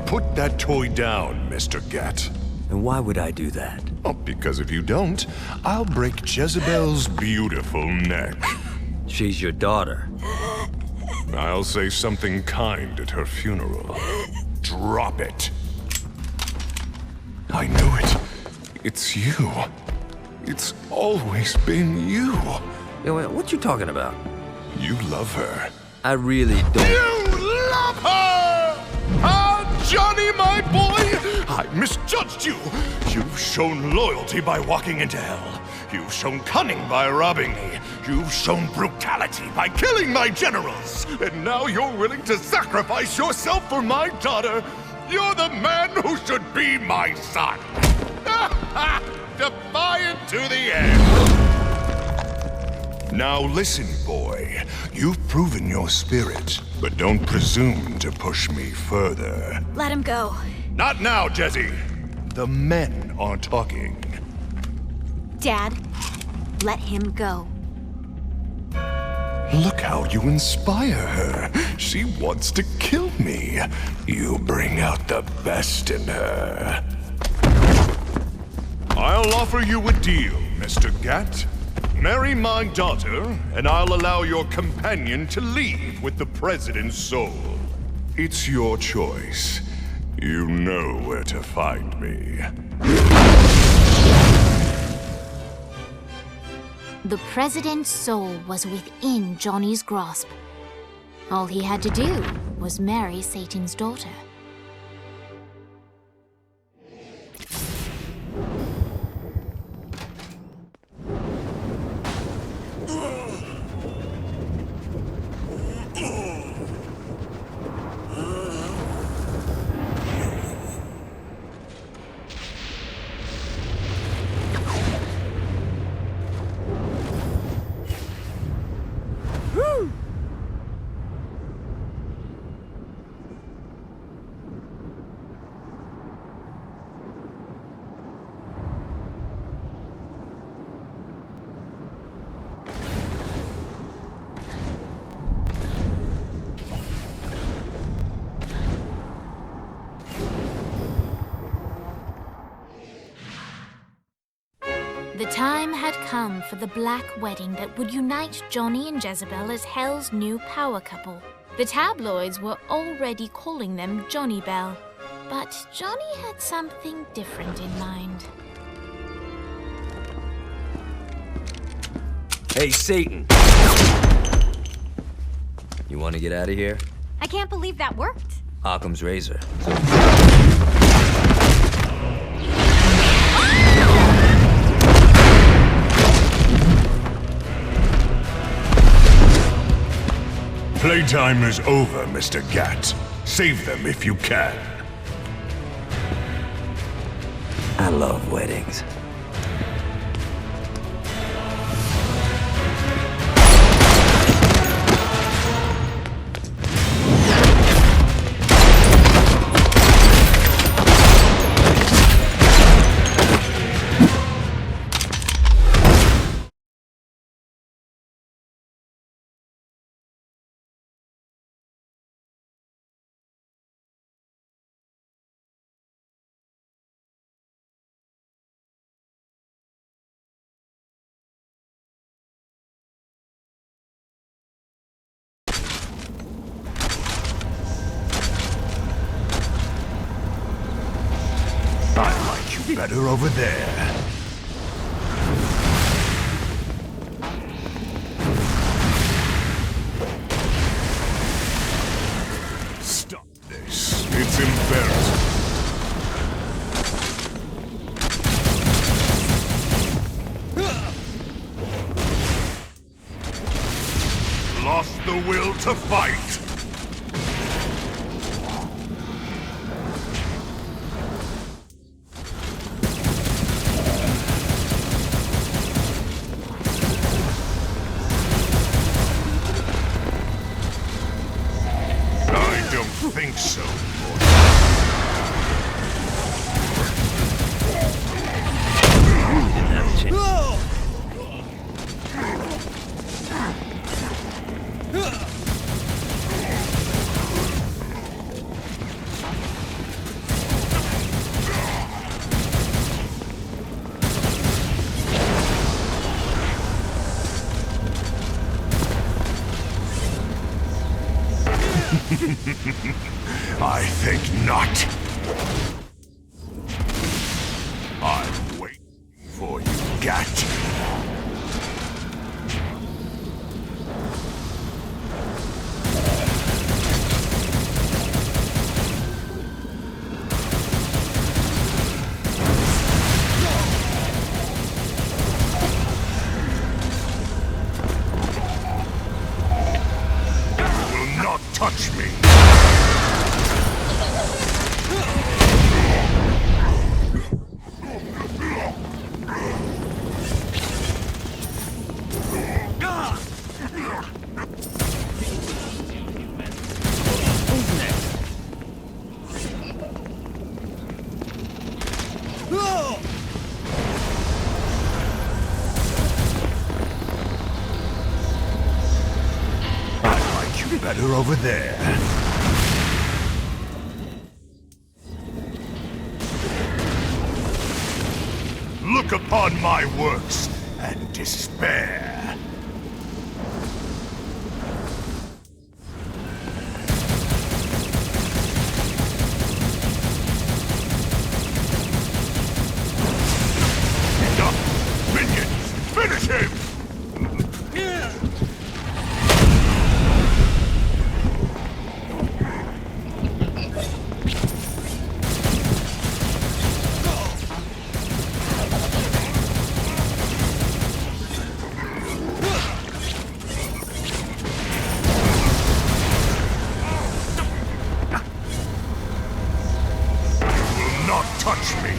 [SPEAKER 13] Put that toy down, Mr. GAT.
[SPEAKER 7] And why would I do that?
[SPEAKER 13] Oh, because if you don't, I'll break Jezebel's beautiful neck.
[SPEAKER 7] She's your daughter.
[SPEAKER 13] I'll say something kind at her funeral. Drop it. I knew it. It's you. It's always been you.
[SPEAKER 7] Yo, what you talking about?
[SPEAKER 13] You love her.
[SPEAKER 7] I really don't.
[SPEAKER 13] You love her! Ah, Johnny, my boy! I misjudged you. You've shown loyalty by walking into hell. You've shown cunning by robbing me. You've shown brutality by killing my generals. And now you're willing to sacrifice yourself for my daughter. You're the man who should be my son. Defiant to the end. Now listen, boy. You've proven your spirit, but don't presume to push me further.
[SPEAKER 1] Let him go.
[SPEAKER 13] Not now, Jesse. The men are talking.
[SPEAKER 1] Dad, let him go.
[SPEAKER 13] Look how you inspire her. She wants to kill me. You bring out the best in her. I'll offer you a deal, Mr. GAT. Marry my daughter, and I'll allow your companion to leave with the President's soul. It's your choice. You know where to find me.
[SPEAKER 1] The President's soul was within Johnny's grasp. All he had to do was marry Satan's daughter. The time had come for the black wedding that would unite Johnny and Jezebel as Hell's new power couple. The tabloids were already calling them Johnny Bell, but Johnny had something different in mind.
[SPEAKER 7] Hey, Satan! You want to get out of here?
[SPEAKER 3] I can't believe that worked.
[SPEAKER 7] Occam's razor.
[SPEAKER 13] Playtime is over, Mr. GAT. Save them if you can.
[SPEAKER 7] I love weddings.
[SPEAKER 13] I like you better over there. Stop this. It's embarrassing. Lost the will to fight.
[SPEAKER 7] Really didn't have a chance.
[SPEAKER 13] I think not. I'm waiting for you, GAT. You will not touch me. Better over there. Look upon my works and despair. Minions, finish him! Touch me!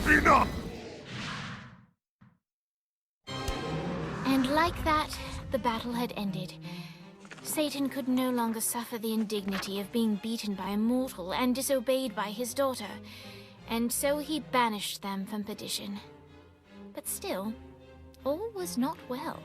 [SPEAKER 13] Enough!
[SPEAKER 1] And like that, the battle had ended. Satan could no longer suffer the indignity of being beaten by a mortal and disobeyed by his daughter, and so he banished them from perdition. But still, all was not well.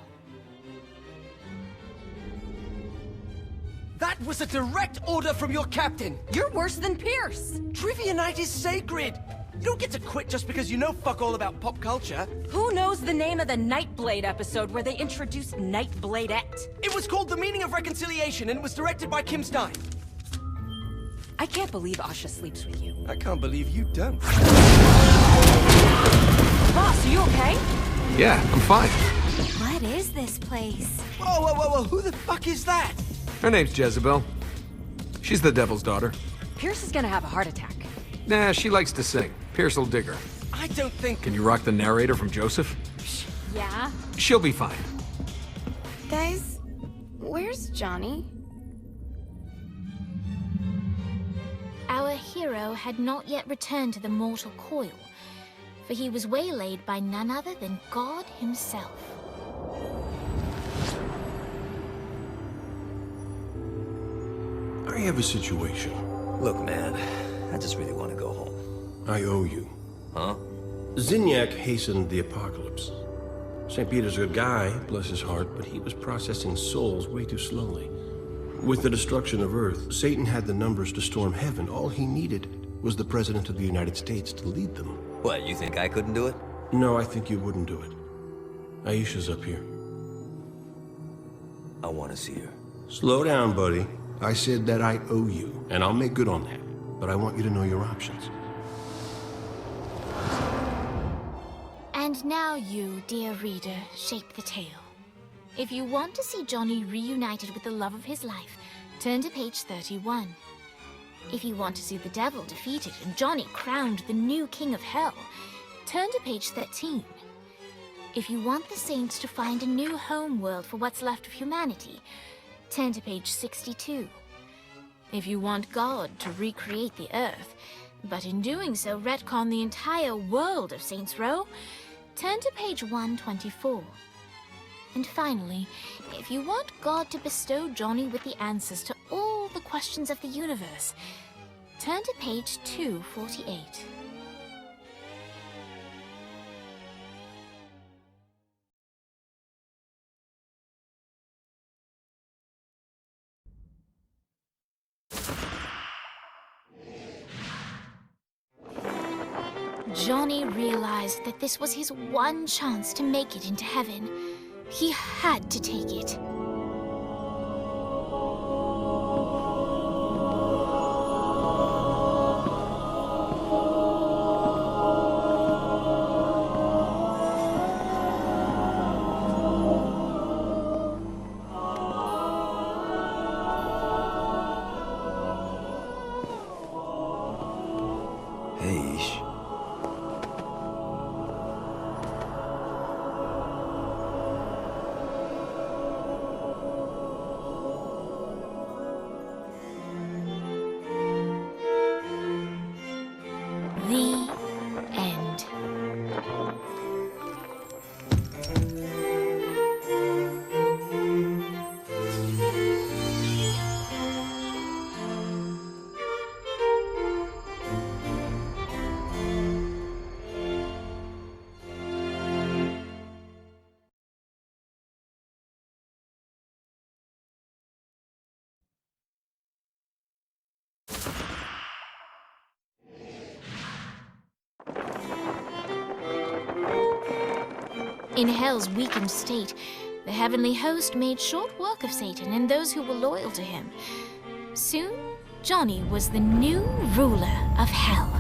[SPEAKER 6] That was a direct order from your captain!
[SPEAKER 2] You're worse than Pierce!
[SPEAKER 6] Trivia night is sacred! You don't get to quit just because you know fuck all about pop culture.
[SPEAKER 2] Who knows the name of the Nightblade episode where they introduced Nightbladette?
[SPEAKER 6] It was called The Meaning of Reconciliation, and it was directed by Kim Stein.
[SPEAKER 2] I can't believe Asha sleeps with you.
[SPEAKER 6] I can't believe you don't.
[SPEAKER 2] Boss, are you okay?
[SPEAKER 5] Yeah, I'm fine.
[SPEAKER 3] What is this place?
[SPEAKER 6] Whoa, whoa, whoa, whoa, who the fuck is that?
[SPEAKER 5] Her name's Jezebel. She's the devil's daughter.
[SPEAKER 2] Pierce is gonna have a heart attack.
[SPEAKER 5] Nah, she likes to sing. Pierce will dig her.
[SPEAKER 6] I don't think...
[SPEAKER 5] Can you rock the narrator from Joseph?
[SPEAKER 14] Yeah?
[SPEAKER 5] She'll be fine.
[SPEAKER 14] Guys, where's Johnny?
[SPEAKER 1] Our hero had not yet returned to the mortal coil, for he was waylaid by none other than God himself.
[SPEAKER 18] I have a situation.
[SPEAKER 4] Look, man, I just really want to go home.
[SPEAKER 18] I owe you.
[SPEAKER 4] Huh?
[SPEAKER 18] Zinyak hastened the apocalypse. St. Peter's a good guy, bless his heart, but he was processing souls way too slowly. With the destruction of Earth, Satan had the numbers to storm heaven. All he needed was the President of the United States to lead them.
[SPEAKER 4] What, you think I couldn't do it?
[SPEAKER 18] No, I think you wouldn't do it. Aisha's up here.
[SPEAKER 4] I want to see her.
[SPEAKER 18] Slow down, buddy. I said that I owe you, and I'll make good on that. But I want you to know your options.
[SPEAKER 1] And now you, dear reader, shape the tale. If you want to see Johnny reunited with the love of his life, turn to page 31. If you want to see the devil defeated and Johnny crowned the new king of hell, turn to page 13. If you want the saints to find a new home world for what's left of humanity, Turn to page 62. If you want God to recreate the Earth, but in doing so retcon the entire world of Saints Row, turn to page 124. And finally, if you want God to bestow Johnny with the answers to all the questions of the universe, turn to page 248. Johnny realized that this was his one chance to make it into heaven. He had to take it. In Hell's weakened state, the heavenly host made short work of Satan and those who were loyal to him. Soon, Johnny was the new ruler of Hell.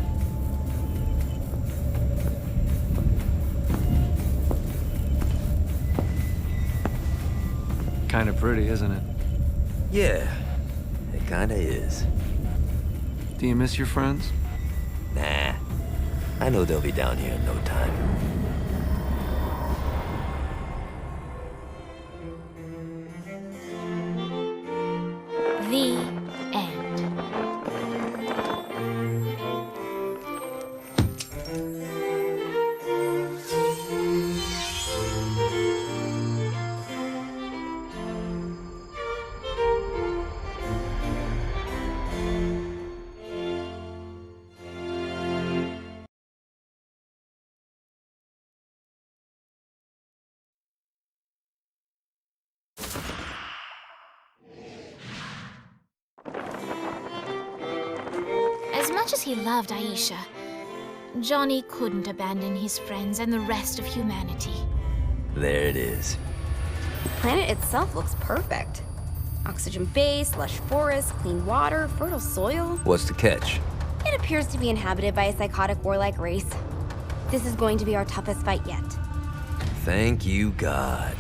[SPEAKER 8] Kinda pretty, isn't it?
[SPEAKER 7] Yeah, it kinda is.
[SPEAKER 8] Do you miss your friends?
[SPEAKER 7] Nah, I know they'll be down here in no time.
[SPEAKER 1] The end. As much as he loved Aisha, Johnny couldn't abandon his friends and the rest of humanity.
[SPEAKER 7] There it is.
[SPEAKER 14] The planet itself looks perfect. Oxygen base, lush forests, clean water, fertile soil.
[SPEAKER 7] What's the catch?
[SPEAKER 14] It appears to be inhabited by a psychotic warlike race. This is going to be our toughest fight yet.
[SPEAKER 7] Thank you, God.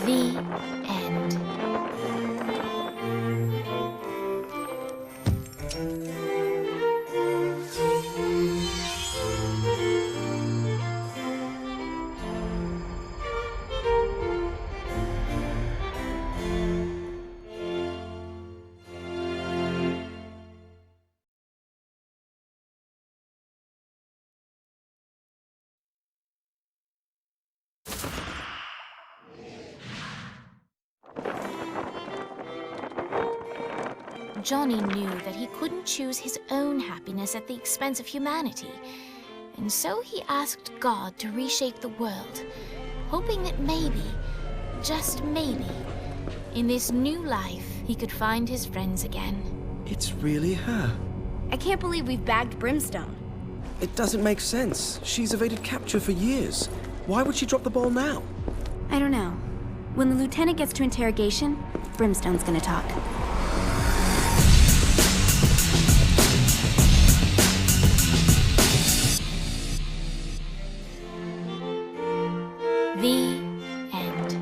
[SPEAKER 1] The end. Johnny knew that he couldn't choose his own happiness at the expense of humanity, and so he asked God to reshape the world, hoping that maybe, just maybe, in this new life, he could find his friends again.
[SPEAKER 6] It's really her.
[SPEAKER 14] I can't believe we've bagged Brimstone.
[SPEAKER 6] It doesn't make sense. She's evaded capture for years. Why would she drop the ball now?
[SPEAKER 14] I don't know. When the lieutenant gets to interrogation, Brimstone's gonna talk.
[SPEAKER 1] The end.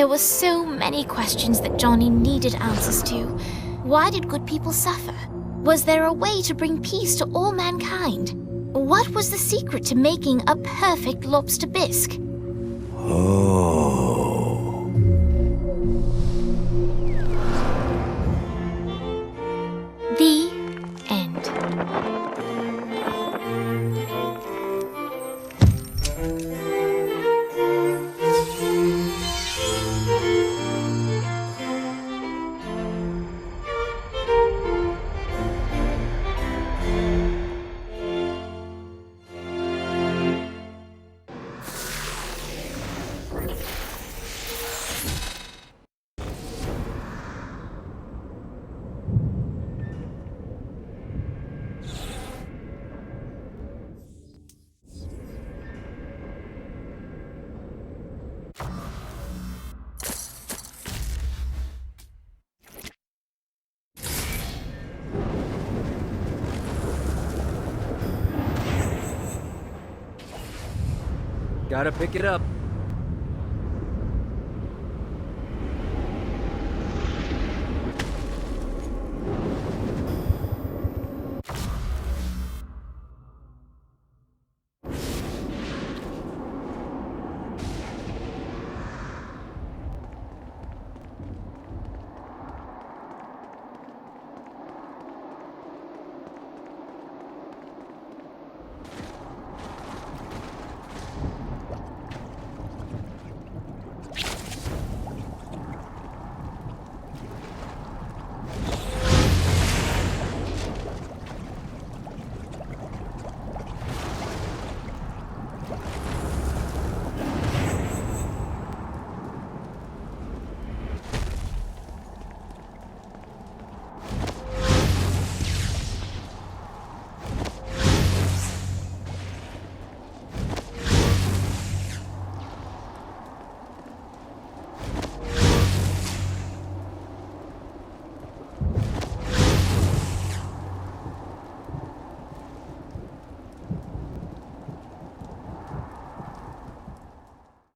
[SPEAKER 1] There were so many questions that Johnny needed answers to. Why did good people suffer? Was there a way to bring peace to all mankind? What was the secret to making a perfect lobster bisque?
[SPEAKER 10] Oh.
[SPEAKER 1] The end.
[SPEAKER 7] Gotta pick it up.